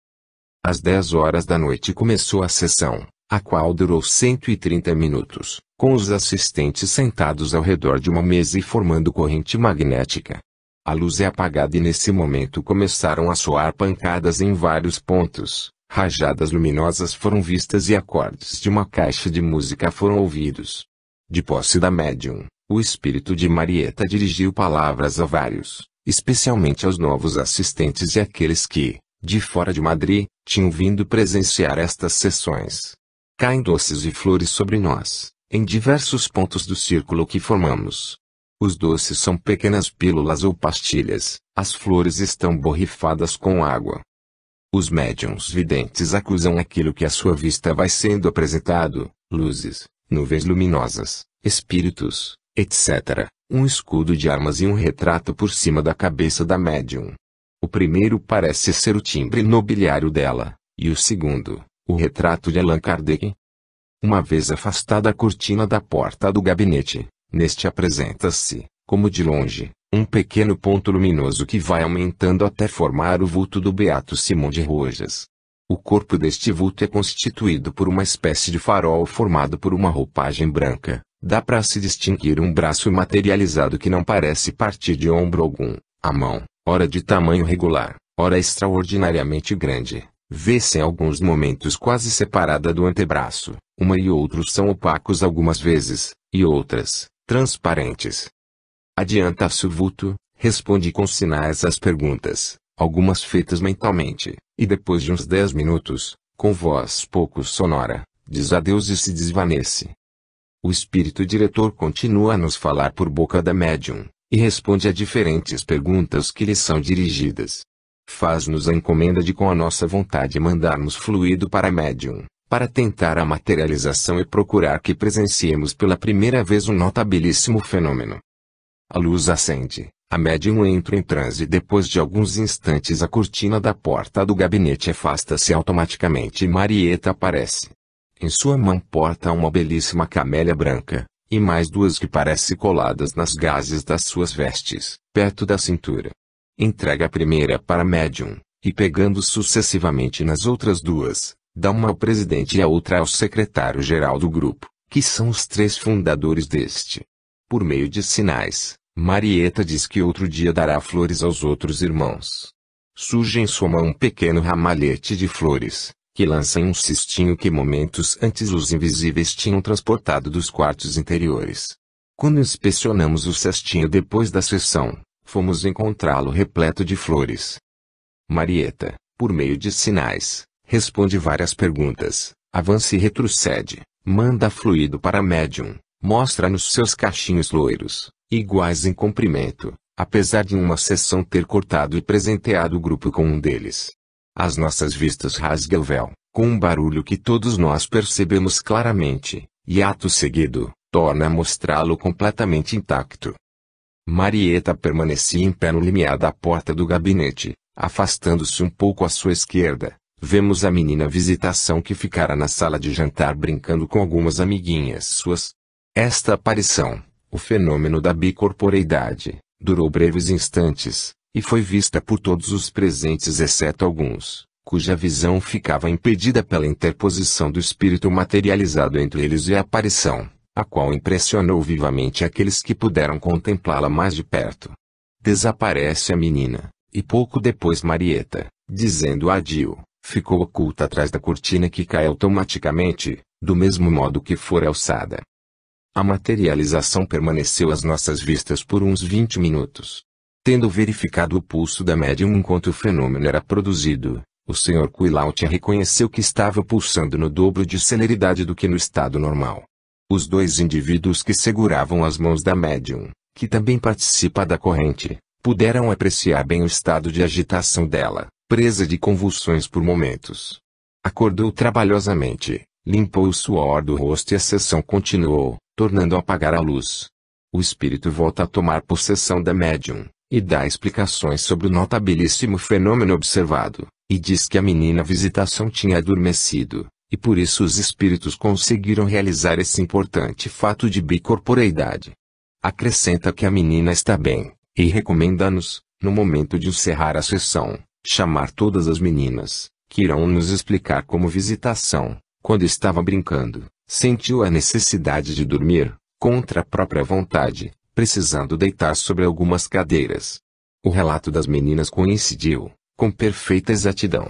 A: Às 10 horas da noite começou a sessão, a qual durou 130 minutos, com os assistentes sentados ao redor de uma mesa e formando corrente magnética. A luz é apagada e nesse momento começaram a soar pancadas em vários pontos, rajadas luminosas foram vistas e acordes de uma caixa de música foram ouvidos. De posse da médium, o espírito de Marieta dirigiu palavras a vários, especialmente aos novos assistentes e àqueles que, de fora de Madrid, tinham vindo presenciar estas sessões. Caem doces e flores sobre nós, em diversos pontos do círculo que formamos. Os doces são pequenas pílulas ou pastilhas, as flores estão borrifadas com água. Os médiuns videntes acusam aquilo que à sua vista vai sendo apresentado, luzes, nuvens luminosas, espíritos, etc., um escudo de armas e um retrato por cima da cabeça da médium. O primeiro parece ser o timbre nobiliário dela, e o segundo, o retrato de Allan Kardec. Uma vez afastada a cortina da porta do gabinete, neste apresenta-se, como de longe, Um pequeno ponto luminoso que vai aumentando até formar o vulto do beato Simão de Rojas. O corpo deste vulto é constituído por uma espécie de farol formado por uma roupagem branca. Dá para se distinguir um braço materializado que não parece partir de ombro algum. A mão, ora de tamanho regular, ora extraordinariamente grande, vê-se em alguns momentos quase separada do antebraço. Uma e outros são opacos algumas vezes, e outras, transparentes. Adianta-se o vulto, responde com sinais às perguntas, algumas feitas mentalmente, e depois de uns 10 minutos, com voz pouco sonora, diz adeus e se desvanece. O espírito diretor continua a nos falar por boca da médium, e responde a diferentes perguntas que lhe são dirigidas. Faz-nos a encomenda de com a nossa vontade mandarmos fluido para a médium, para tentar a materialização e procurar que presenciemos pela primeira vez um notabilíssimo fenômeno. A luz acende, a médium entra em transe e depois de alguns instantes a cortina da porta do gabinete afasta-se automaticamente e Marieta aparece. Em sua mão porta uma belíssima camélia branca, e mais duas que parecem coladas nas gases das suas vestes, perto da cintura. Entrega a primeira para a médium, e pegando sucessivamente nas outras duas, dá uma ao presidente e a outra ao secretário-geral do grupo, que são os 3 fundadores deste. Por meio de sinais, Marieta diz que outro dia dará flores aos outros irmãos. Surge em sua mão um pequeno ramalhete de flores, que lança em um cestinho que momentos antes os invisíveis tinham transportado dos quartos interiores. Quando inspecionamos o cestinho depois da sessão, fomos encontrá-lo repleto de flores. Marieta, por meio de sinais, responde várias perguntas, avança e retrocede, manda fluido para a médium, mostra-nos seus cachinhos loiros, iguais em comprimento, apesar de em uma sessão ter cortado e presenteado o grupo com um deles. As nossas vistas rasga o véu, com um barulho que todos nós percebemos claramente, e ato seguido, torna a mostrá-lo completamente intacto. Marieta permanecia em pé no limiar da porta do gabinete, afastando-se um pouco à sua esquerda. Vemos a menina Visitação que ficara na sala de jantar brincando com algumas amiguinhas suas. Esta aparição, o fenômeno da bicorporeidade, durou breves instantes, e foi vista por todos os presentes exceto alguns, cuja visão ficava impedida pela interposição do espírito materializado entre eles e a aparição, a qual impressionou vivamente aqueles que puderam contemplá-la mais de perto. Desaparece a menina, e pouco depois Marieta, dizendo adio, ficou oculta atrás da cortina que cai automaticamente, do mesmo modo que fora alçada. A materialização permaneceu às nossas vistas por uns 20 minutos. Tendo verificado o pulso da médium enquanto o fenômeno era produzido, o Sr. Quilautia reconheceu que estava pulsando no dobro de celeridade do que no estado normal. Os 2 indivíduos que seguravam as mãos da médium, que também participa da corrente, puderam apreciar bem o estado de agitação dela, presa de convulsões por momentos. Acordou trabalhosamente, limpou o suor do rosto e a sessão continuou, tornando a apagar a luz. O espírito volta a tomar possessão da médium, e dá explicações sobre o notabilíssimo fenômeno observado, e diz que a menina Visitação tinha adormecido, e por isso os espíritos conseguiram realizar esse importante fato de bicorporeidade. Acrescenta que a menina está bem, e recomenda-nos, no momento de encerrar a sessão, chamar todas as meninas, que irão nos explicar como Visitação, quando estava brincando, sentiu a necessidade de dormir, contra a própria vontade, precisando deitar sobre algumas cadeiras. O relato das meninas coincidiu, com perfeita exatidão.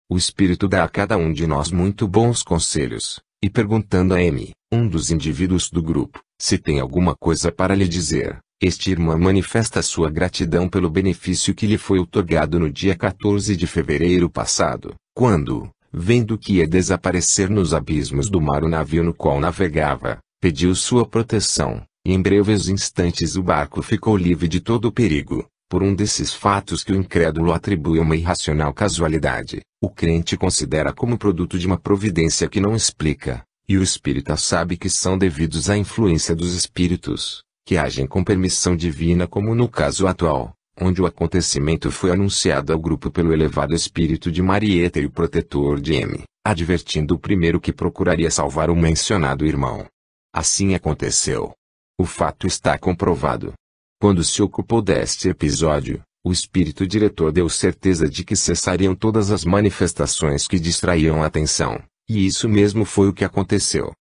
A: O espírito dá a cada um de nós muito bons conselhos, e perguntando a M, um dos indivíduos do grupo, se tem alguma coisa para lhe dizer, este irmão manifesta sua gratidão pelo benefício que lhe foi outorgado no dia 14 de fevereiro passado, quando, vendo que ia desaparecer nos abismos do mar o navio no qual navegava, pediu sua proteção, e em breves instantes o barco ficou livre de todo o perigo. Por um desses fatos que o incrédulo atribui a uma irracional casualidade, o crente considera como produto de uma providência que não explica, e o espírita sabe que são devidos à influência dos espíritos, que agem com permissão divina como no caso atual, onde o acontecimento foi anunciado ao grupo pelo elevado espírito de Marieta e o protetor de M, advertindo o primeiro que procuraria salvar o mencionado irmão. Assim aconteceu. O fato está comprovado. Quando se ocupou deste episódio, o espírito diretor deu certeza de que cessariam todas as manifestações que distraíam a atenção, e isso mesmo foi o que aconteceu.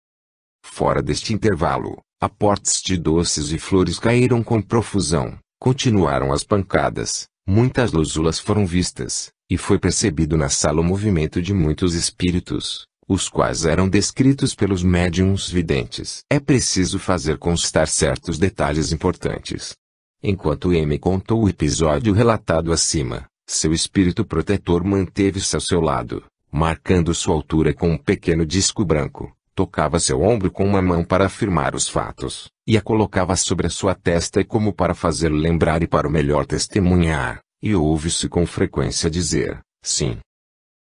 A: Fora deste intervalo, aportes de doces e flores caíram com profusão, continuaram as pancadas, muitas lúzulas foram vistas, e foi percebido na sala o movimento de muitos espíritos, os quais eram descritos pelos médiuns videntes. É preciso fazer constar certos detalhes importantes. Enquanto M contou o episódio relatado acima, seu espírito protetor manteve-se ao seu lado, marcando sua altura com um pequeno disco branco, tocava seu ombro com uma mão para afirmar os fatos, e a colocava sobre a sua testa como para fazer lembrar e para o melhor testemunhar, e ouve-se com frequência dizer, sim.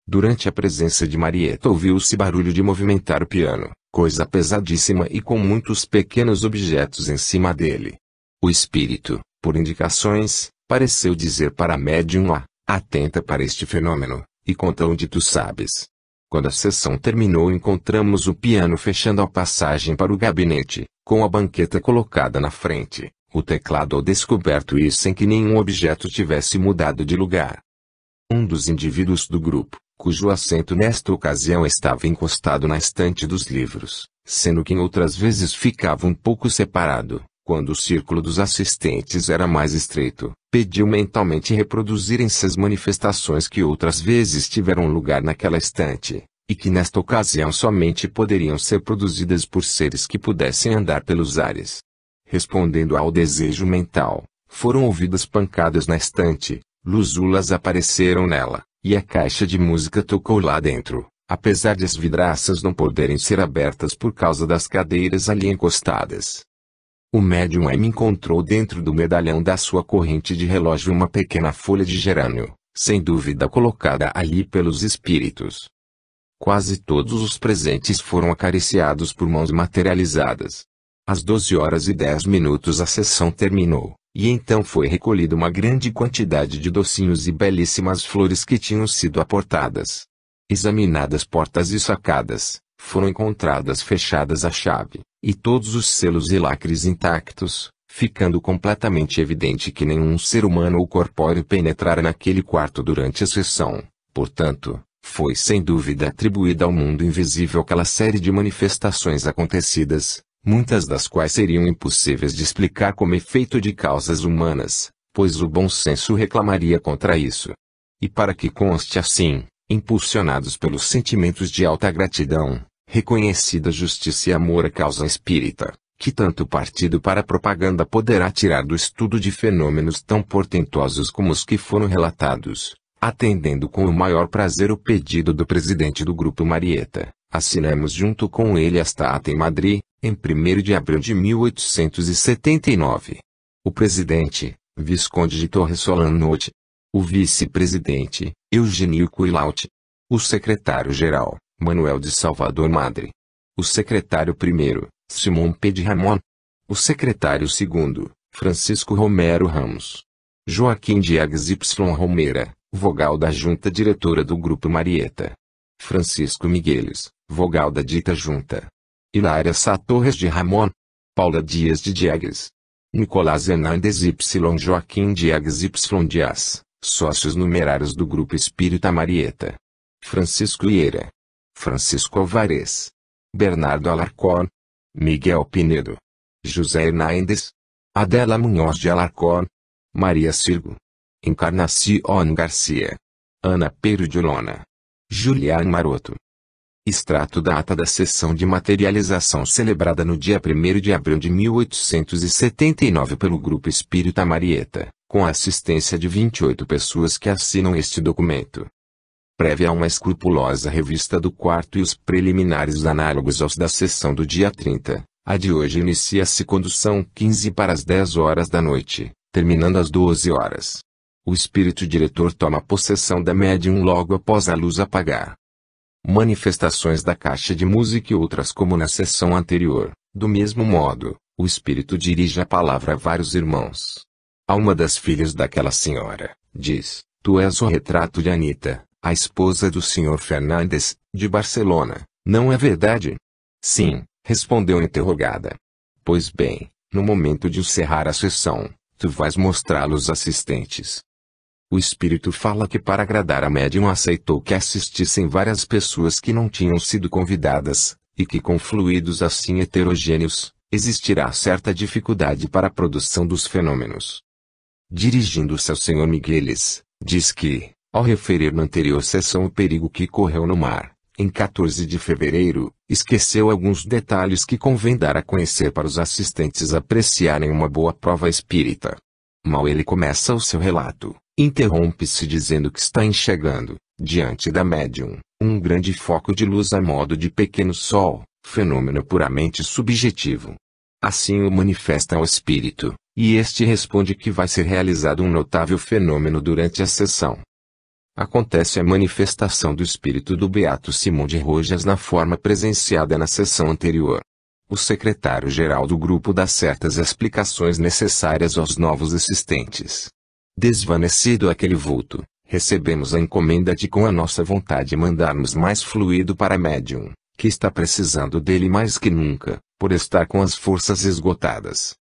A: Durante a presença de Marieta ouviu-se barulho de movimentar o piano, coisa pesadíssima e com muitos pequenos objetos em cima dele. O espírito, por indicações, pareceu dizer para a médium atenta para este fenômeno, e conta onde tu sabes. Quando a sessão terminou encontramos o piano fechando a passagem para o gabinete, com a banqueta colocada na frente, o teclado ao descoberto e sem que nenhum objeto tivesse mudado de lugar. Um dos indivíduos do grupo, cujo assento nesta ocasião estava encostado na estante dos livros, sendo que em outras vezes ficava um pouco separado, quando o círculo dos assistentes era mais estreito, pediu mentalmente reproduzirem-se as manifestações que outras vezes tiveram lugar naquela estante, e que nesta ocasião somente poderiam ser produzidas por seres que pudessem andar pelos ares. Respondendo ao desejo mental, foram ouvidas pancadas na estante, lúzulas apareceram nela, e a caixa de música tocou lá dentro, apesar de as vidraças não poderem ser abertas por causa das cadeiras ali encostadas. O médium M encontrou dentro do medalhão da sua corrente de relógio uma pequena folha de gerânio, sem dúvida colocada ali pelos espíritos. Quase todos os presentes foram acariciados por mãos materializadas. Às 12h10 a sessão terminou, e então foi recolhida uma grande quantidade de docinhos e belíssimas flores que tinham sido aportadas. Examinadas portas e sacadas, foram encontradas fechadas à chave, e todos os selos e lacres intactos, ficando completamente evidente que nenhum ser humano ou corpóreo penetrara naquele quarto durante a sessão. Portanto, foi sem dúvida atribuída ao mundo invisível aquela série de manifestações acontecidas, muitas das quais seriam impossíveis de explicar como efeito de causas humanas, pois o bom senso reclamaria contra isso. E para que conste assim, impulsionados pelos sentimentos de alta gratidão, reconhecida justiça e amor à causa espírita, que tanto partido para a propaganda poderá tirar do estudo de fenômenos tão portentosos como os que foram relatados, atendendo com o maior prazer o pedido do presidente do Grupo Marieta, assinamos junto com ele esta ata em Madrid, em 1º de abril de 1879. O presidente, Visconde de Torres Solanote. O vice-presidente, Eugênio Quilaute. O secretário-geral, Manuel de Salvador Madre. O secretário-primeiro, Simão P. de Ramon. O secretário-segundo, Francisco Romero Ramos. Joaquim Diegues Y. Romeira, vogal da junta diretora do Grupo Marieta. Francisco Migueles, vogal da dita junta. Hilária Sá Torres de Ramon. Paula Dias de Diegues. Nicolás Hernandes Y. Joaquim Diegues Y. Dias, sócios numerários do Grupo Espírita Marieta. Francisco Ieira. Francisco Alvarez. Bernardo Alarcón. Miguel Pinedo. José Hernandes. Adela Munhoz de Alarcón. Maria Sirgo. Encarnación Garcia. Ana Peiro de Lona. Julián Maroto. Extrato da ata da sessão de materialização celebrada no dia 1º de abril de 1879 pelo Grupo Espírita Marieta, com a assistência de 28 pessoas que assinam este documento. Prévia a uma escrupulosa revista do quarto e os preliminares análogos aos da sessão do dia 30, a de hoje inicia-se condução 15 para as 10 horas da noite, terminando às 12 horas. O espírito diretor toma possessão da médium logo após a luz apagar. Manifestações da caixa de música e outras como na sessão anterior. Do mesmo modo, o espírito dirige a palavra a vários irmãos. A uma das filhas daquela senhora, diz: Tu és o retrato de Anita, a esposa do Sr. Fernandes, de Barcelona, não é verdade? Sim, respondeu a interrogada. Pois bem, no momento de encerrar a sessão, tu vais mostrá-los aos assistentes. O espírito fala que para agradar a médium aceitou que assistissem várias pessoas que não tinham sido convidadas, e que com fluidos assim heterogêneos, existirá certa dificuldade para a produção dos fenômenos. Dirigindo-se ao Sr. Migueles, diz que, ao referir na anterior sessão o perigo que correu no mar, em 14 de fevereiro, esqueceu alguns detalhes que convém dar a conhecer para os assistentes apreciarem uma boa prova espírita. Mal ele começa o seu relato, interrompe-se dizendo que está enxergando, diante da médium, um grande foco de luz a modo de pequeno sol, fenômeno puramente subjetivo. Assim o manifesta ao espírito, e este responde que vai ser realizado um notável fenômeno durante a sessão. Acontece a manifestação do espírito do Beato Simão de Rojas na forma presenciada na sessão anterior. O secretário-geral do grupo dá certas explicações necessárias aos novos assistentes. Desvanecido aquele vulto, recebemos a encomenda de com a nossa vontade mandarmos mais fluido para a médium, que está precisando dele mais que nunca, por estar com as forças esgotadas.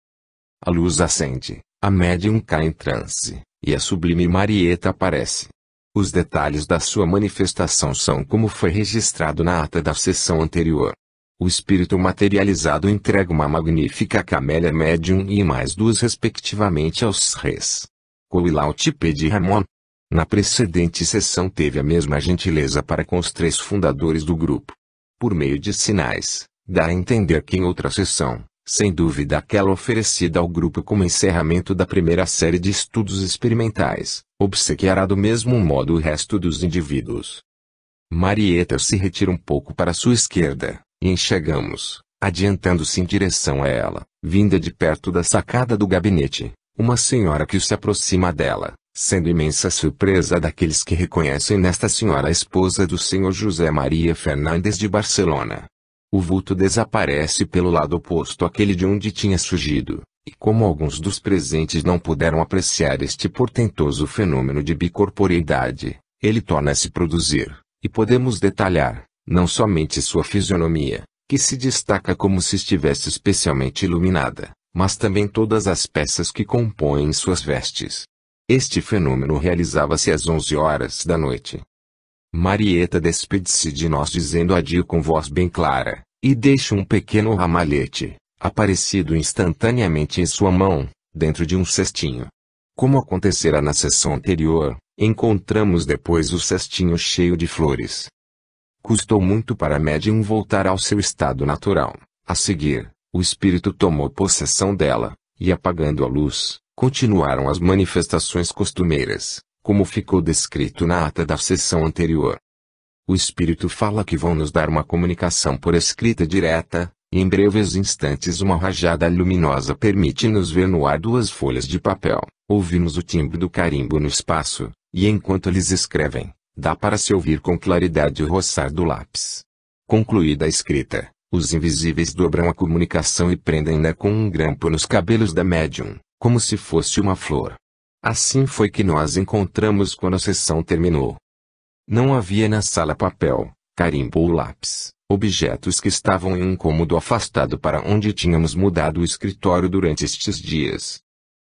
A: A luz acende, a médium cai em transe, e a sublime Marieta aparece. Os detalhes da sua manifestação são como foi registrado na ata da sessão anterior. O espírito materializado entrega uma magnífica camélia médium e mais duas respectivamente aos reis Coilautipe de Ramon. Na precedente sessão teve a mesma gentileza para com os 3 fundadores do grupo. Por meio de sinais, dá a entender que em outra sessão, sem dúvida aquela oferecida ao grupo como encerramento da primeira série de estudos experimentais, obsequiará do mesmo modo o resto dos indivíduos. Marieta se retira um pouco para sua esquerda, e enxergamos, adiantando-se em direção a ela, vinda de perto da sacada do gabinete, uma senhora que se aproxima dela, sendo imensa surpresa daqueles que reconhecem nesta senhora a esposa do Sr. José Maria Fernandes de Barcelona. O vulto desaparece pelo lado oposto àquele de onde tinha surgido, e como alguns dos presentes não puderam apreciar este portentoso fenômeno de bicorporeidade, ele torna a se produzir, e podemos detalhar, não somente sua fisionomia, que se destaca como se estivesse especialmente iluminada, mas também todas as peças que compõem suas vestes. Este fenômeno realizava-se às 11 horas da noite. Marieta despede-se de nós dizendo adio com voz bem clara, e deixa um pequeno ramalhete, aparecido instantaneamente em sua mão, dentro de um cestinho. Como acontecera na sessão anterior, encontramos depois o cestinho cheio de flores. Custou muito para a médium voltar ao seu estado natural. A seguir, o espírito tomou possessão dela, e apagando a luz, continuaram as manifestações costumeiras, como ficou descrito na ata da sessão anterior. O espírito fala que vão nos dar uma comunicação por escrita direta, e em breves instantes uma rajada luminosa permite-nos ver no ar 2 folhas de papel, ouvimos o timbre do carimbo no espaço, e enquanto eles escrevem, dá para se ouvir com claridade o roçar do lápis. Concluída a escrita, os invisíveis dobram a comunicação e prendem-na com um grampo nos cabelos da médium, como se fosse uma flor. Assim foi que nós encontramos quando a sessão terminou. Não havia na sala papel, carimbo ou lápis, objetos que estavam em um cômodo afastado para onde tínhamos mudado o escritório durante estes dias.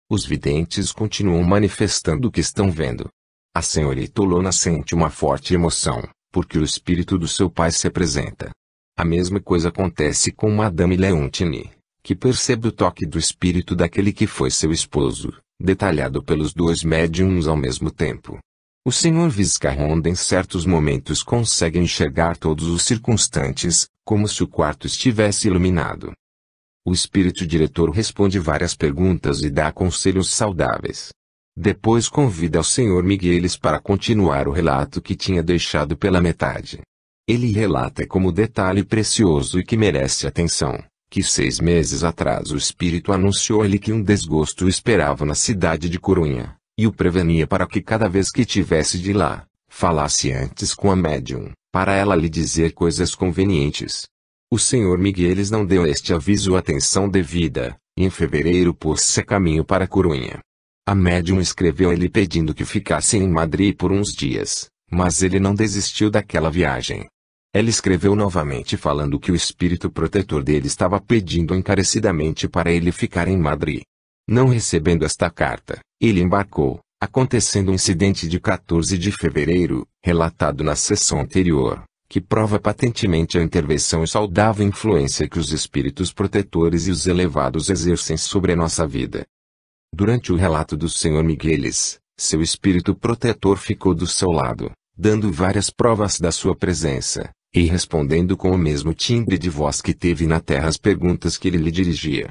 A: Os videntes continuam manifestando o que estão vendo. A senhorita Olona sente uma forte emoção, porque o espírito do seu pai se apresenta. A mesma coisa acontece com Madame Leontine, que percebe o toque do espírito daquele que foi seu esposo, detalhado pelos 2 médiums ao mesmo tempo. O Sr. Viscarronda em certos momentos consegue enxergar todos os circunstantes, como se o quarto estivesse iluminado. O espírito diretor responde várias perguntas e dá conselhos saudáveis. Depois convida o Sr. Migueles para continuar o relato que tinha deixado pela metade. Ele relata como detalhe precioso e que merece atenção, que 6 meses atrás o espírito anunciou-lhe que um desgosto o esperava na cidade de Corunha, e o prevenia para que cada vez que tivesse de lá, falasse antes com a médium, para ela lhe dizer coisas convenientes. O Sr. Migueles não deu a este aviso atenção devida, e em fevereiro pôs-se a caminho para Corunha. A médium escreveu-lhe pedindo que ficasse em Madrid por uns dias, mas ele não desistiu daquela viagem. Ela escreveu novamente falando que o espírito protetor dele estava pedindo encarecidamente para ele ficar em Madrid. Não recebendo esta carta, ele embarcou, acontecendo o incidente de 14 de fevereiro, relatado na sessão anterior, que prova patentemente a intervenção e saudável influência que os espíritos protetores e os elevados exercem sobre a nossa vida. Durante o relato do Sr. Migueles, seu espírito protetor ficou do seu lado, dando várias provas da sua presença, e respondendo com o mesmo timbre de voz que teve na terra as perguntas que ele lhe dirigia.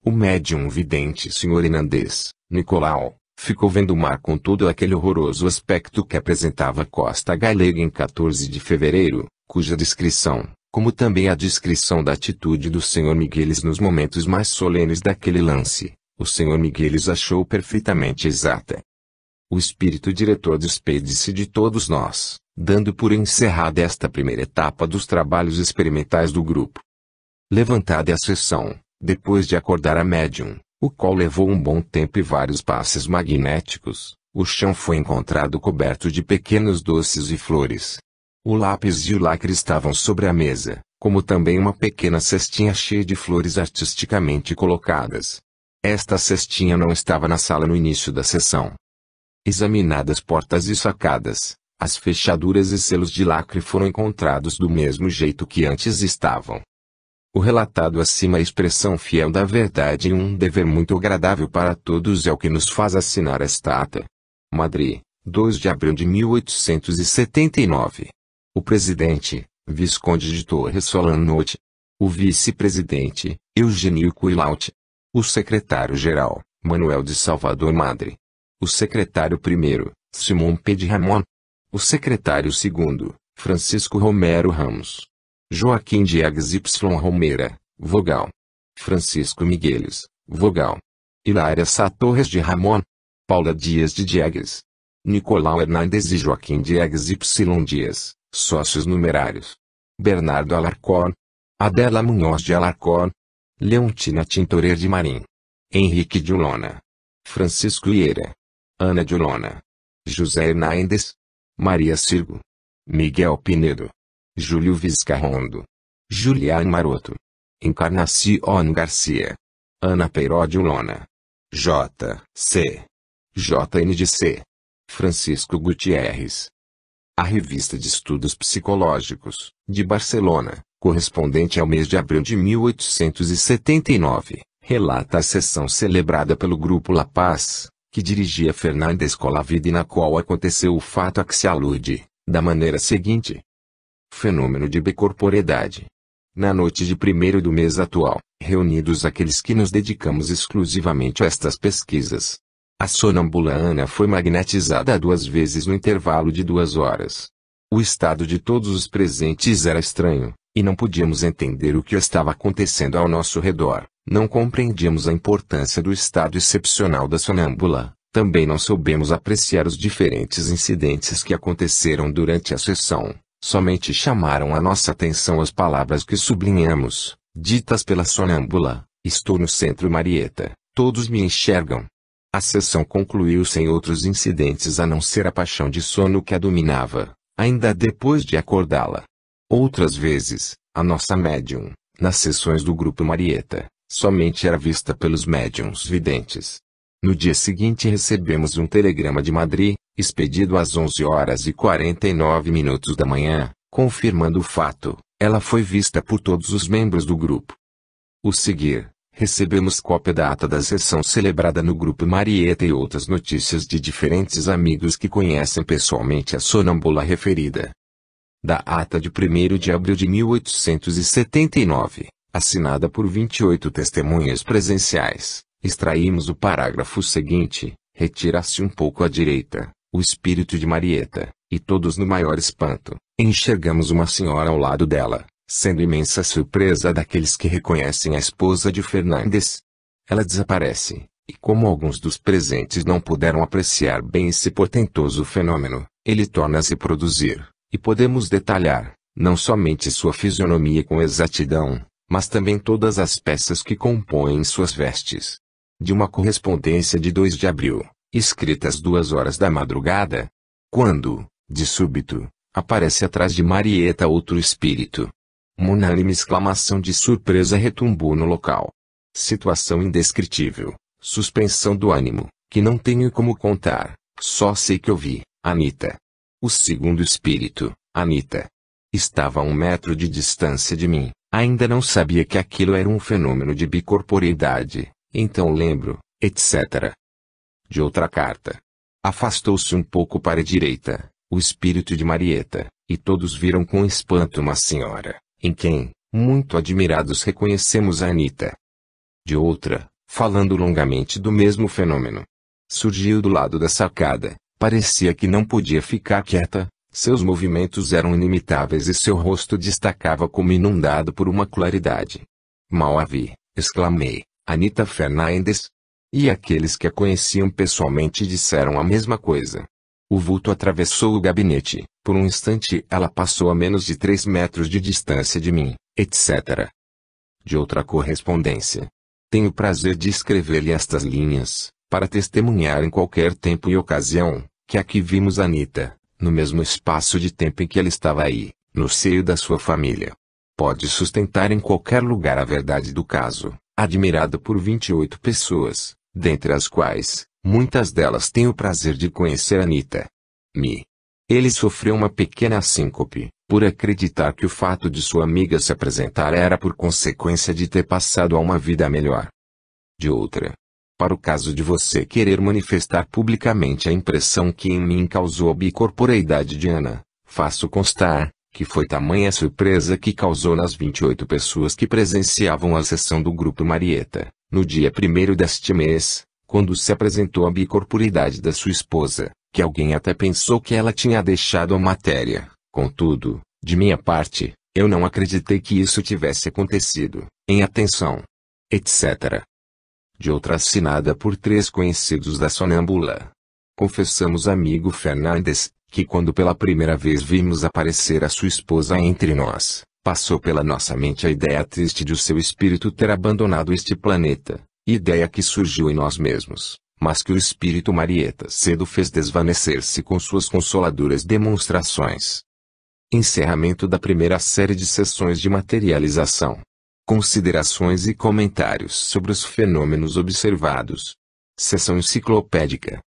A: O médium vidente Sr. Hernandes, Nicolau, ficou vendo o mar com todo aquele horroroso aspecto que apresentava a costa galega em 14 de fevereiro, cuja descrição, como também a descrição da atitude do Sr. Migueles nos momentos mais solenes daquele lance, o Sr. Migueles achou perfeitamente exata. O espírito diretor despede-se de todos nós, dando por encerrada esta primeira etapa dos trabalhos experimentais do grupo. Levantada a sessão, depois de acordar a médium, o qual levou um bom tempo e vários passes magnéticos, o chão foi encontrado coberto de pequenos doces e flores. O lápis e o lacre estavam sobre a mesa, como também uma pequena cestinha cheia de flores artisticamente colocadas. Esta cestinha não estava na sala no início da sessão. Examinadas portas e sacadas, as fechaduras e selos de lacre foram encontrados do mesmo jeito que antes estavam. O relatado acima é a expressão fiel da verdade e um dever muito agradável para todos é o que nos faz assinar esta ata. Madrid, 2 de abril de 1879. O presidente, Visconde de Torres Solanote. O vice-presidente, Eugênio Quilaut. O secretário-geral, Manuel de Salvador Madre. O secretário-primeiro, Simão P. de Ramon. O secretário-segundo, Francisco Romero Ramos. Joaquim Diegues Y. Romeira, vogal. Francisco Migueles, vogal. Hilária Sá Torres de Ramon. Paula Dias de Diegues. Nicolau Hernandes e Joaquim Diegues Y. Dias, sócios numerários. Bernardo Alarcón. Adela Munhoz de Alarcón. Leontina Tintorer de Marim. Henrique de Olona. Francisco Ieira. Ana de Olona. José Hernandes. Maria Cirgo. Miguel Pinedo. Júlio Vizcarrondo. Julián Maroto. Encarnación Garcia. Ana Peiró de Olona. J. C. JN de C. Francisco Gutierrez. A Revista de Estudos Psicológicos, de Barcelona, correspondente ao mês de abril de 1879, relata a sessão celebrada pelo Grupo La Paz, que dirigia Fernández Colavide e na qual aconteceu o fato a que se alude, da maneira seguinte. Fenômeno de bicorporeidade. Na noite de 1º do mês atual, reunidos aqueles que nos dedicamos exclusivamente a estas pesquisas, a sonâmbula Ana foi magnetizada 2 vezes no intervalo de 2 horas. O estado de todos os presentes era estranho, e não podíamos entender o que estava acontecendo ao nosso redor. Não compreendíamos a importância do estado excepcional da sonâmbula. Também não soubemos apreciar os diferentes incidentes que aconteceram durante a sessão. Somente chamaram a nossa atenção as palavras que sublinhamos, ditas pela sonâmbula: estou no centro Marieta, todos me enxergam. A sessão concluiu sem outros incidentes a não ser a paixão de sono que a dominava, ainda depois de acordá-la. Outras vezes, a nossa médium, nas sessões do Grupo Marieta, somente era vista pelos médiums videntes. No dia seguinte recebemos um telegrama de Madrid, expedido às 11h49 da manhã, confirmando o fato. Ela foi vista por todos os membros do grupo. O seguir, recebemos cópia da ata da sessão celebrada no Grupo Marieta e outras notícias de diferentes amigos que conhecem pessoalmente a sonâmbula referida. Da ata de 1º de abril de 1879, assinada por 28 testemunhas presenciais, extraímos o parágrafo seguinte: retira-se um pouco à direita, o espírito de Marieta, e todos no maior espanto, enxergamos uma senhora ao lado dela, sendo imensa surpresa daqueles que reconhecem a esposa de Fernandes. Ela desaparece, e como alguns dos presentes não puderam apreciar bem esse portentoso fenômeno, ele torna a se produzir, e podemos detalhar, não somente sua fisionomia com exatidão, mas também todas as peças que compõem suas vestes. De uma correspondência de 2 de abril, escrita às 2 horas da madrugada, quando, de súbito, aparece atrás de Marieta outro espírito. Uma unânime exclamação de surpresa retumbou no local. Situação indescritível, suspensão do ânimo, que não tenho como contar, só sei que eu vi, Anita. O segundo espírito, Anita. Estava a 1 metro de distância de mim, ainda não sabia que aquilo era um fenômeno de bicorporeidade, então lembro, etc. De outra carta. Afastou-se um pouco para a direita, o espírito de Marieta, e todos viram com espanto uma senhora, em quem, muito admirados, reconhecemos a Anita. De outra, falando longamente do mesmo fenômeno. Surgiu do lado da sacada, parecia que não podia ficar quieta, seus movimentos eram inimitáveis e seu rosto destacava como inundado por uma claridade. Mal a vi, exclamei, Anita Fernandes? E aqueles que a conheciam pessoalmente disseram a mesma coisa. O vulto atravessou o gabinete, por um instante ela passou a menos de 3 metros de distância de mim, etc. De outra correspondência. Tenho o prazer de escrever-lhe estas linhas, para testemunhar em qualquer tempo e ocasião, que aqui vimos Anita, no mesmo espaço de tempo em que ela estava aí, no seio da sua família. Pode sustentar em qualquer lugar a verdade do caso, admirado por 28 pessoas, dentre as quais, muitas delas têm o prazer de conhecer Anita. Ele sofreu uma pequena síncope, por acreditar que o fato de sua amiga se apresentar era por consequência de ter passado a uma vida melhor. De outra. Para o caso de você querer manifestar publicamente a impressão que em mim causou a bicorporeidade de Ana, faço constar, que foi tamanha a surpresa que causou nas 28 pessoas que presenciavam a sessão do Grupo Marieta, no dia 1º deste mês, quando se apresentou a bicorporeidade da sua esposa, que alguém até pensou que ela tinha deixado a matéria. Contudo, de minha parte, eu não acreditei que isso tivesse acontecido, em atenção, etc. De outra assinada por 3 conhecidos da sonâmbula. Confessamos amigo Fernandes, que quando pela primeira vez vimos aparecer a sua esposa entre nós, passou pela nossa mente a ideia triste de o seu espírito ter abandonado este planeta, ideia que surgiu em nós mesmos, mas que o espírito Marieta cedo fez desvanecer-se com suas consoladoras demonstrações. Encerramento da primeira série de sessões de materialização. Considerações e comentários sobre os fenômenos observados. Seção enciclopédica.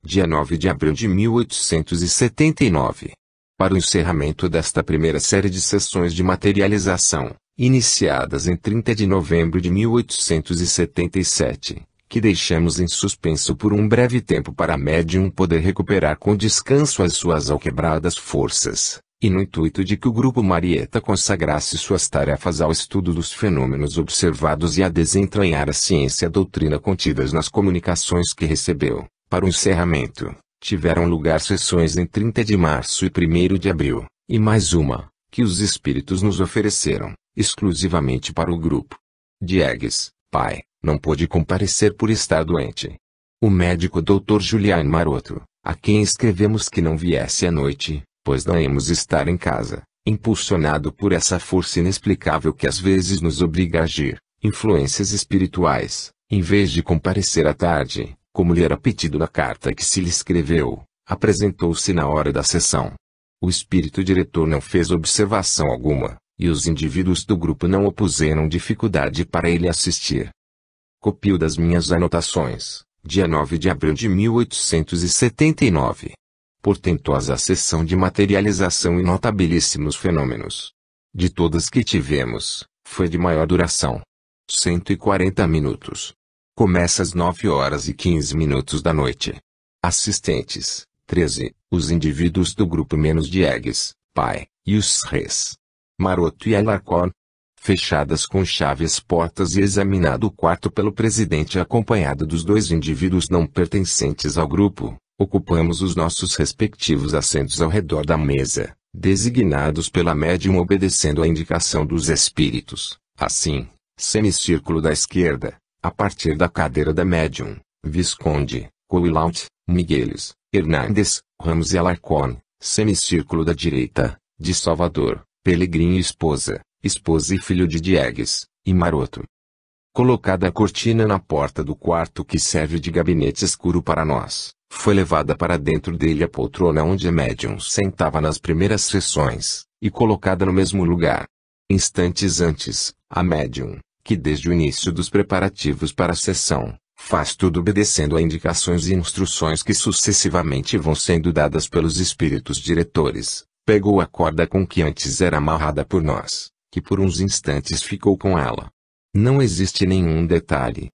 A: Dia 9 de abril de 1879. Para o encerramento desta primeira série de sessões de materialização, iniciadas em 30 de novembro de 1877, que deixamos em suspenso por um breve tempo para a médium poder recuperar com descanso as suas alquebradas forças, e no intuito de que o Grupo Marieta consagrasse suas tarefas ao estudo dos fenômenos observados e a desentranhar a ciência e a doutrina contidas nas comunicações que recebeu, para o encerramento, tiveram lugar sessões em 30 de março e 1º de abril, e mais uma, que os espíritos nos ofereceram, exclusivamente para o grupo. Diegues, pai, não pôde comparecer por estar doente. O médico Dr. Julián Maroto, a quem escrevemos que não viesse à noite, pois não íamos estar em casa, impulsionado por essa força inexplicável que às vezes nos obriga a agir, influências espirituais, em vez de comparecer à tarde, como lhe era pedido na carta que se lhe escreveu, apresentou-se na hora da sessão. O espírito diretor não fez observação alguma, e os indivíduos do grupo não opuseram dificuldade para ele assistir. Copio das minhas anotações, dia 9 de abril de 1879. Portentosa sessão de materialização e notabilíssimos fenômenos. De todas que tivemos, foi de maior duração. 140 minutos. Começa às 9h15 da noite. Assistentes, 13, os indivíduos do grupo menos Diegues, pai, e os reis. Maroto e Alarcón. Fechadas com chave as portas e examinado o quarto pelo presidente acompanhado dos 2 indivíduos não pertencentes ao grupo, ocupamos os nossos respectivos assentos ao redor da mesa, designados pela médium obedecendo à indicação dos espíritos. Assim, semicírculo da esquerda, a partir da cadeira da médium, Visconde, Coilaut, Migueles, Hernandes, Ramos e Alarcón, semicírculo da direita, de Salvador, Pelegrim e esposa e filho de Diegues, e Maroto. Colocada a cortina na porta do quarto que serve de gabinete escuro para nós, foi levada para dentro dele a poltrona onde a médium sentava nas primeiras sessões, e colocada no mesmo lugar. Instantes antes, a médium, que desde o início dos preparativos para a sessão, Faz tudo obedecendo a indicações e instruções que sucessivamente vão sendo dadas pelos espíritos diretores. Pegou a corda com que antes era amarrada por nós, que por uns instantes ficou com ela. Não existe nenhum detalhe,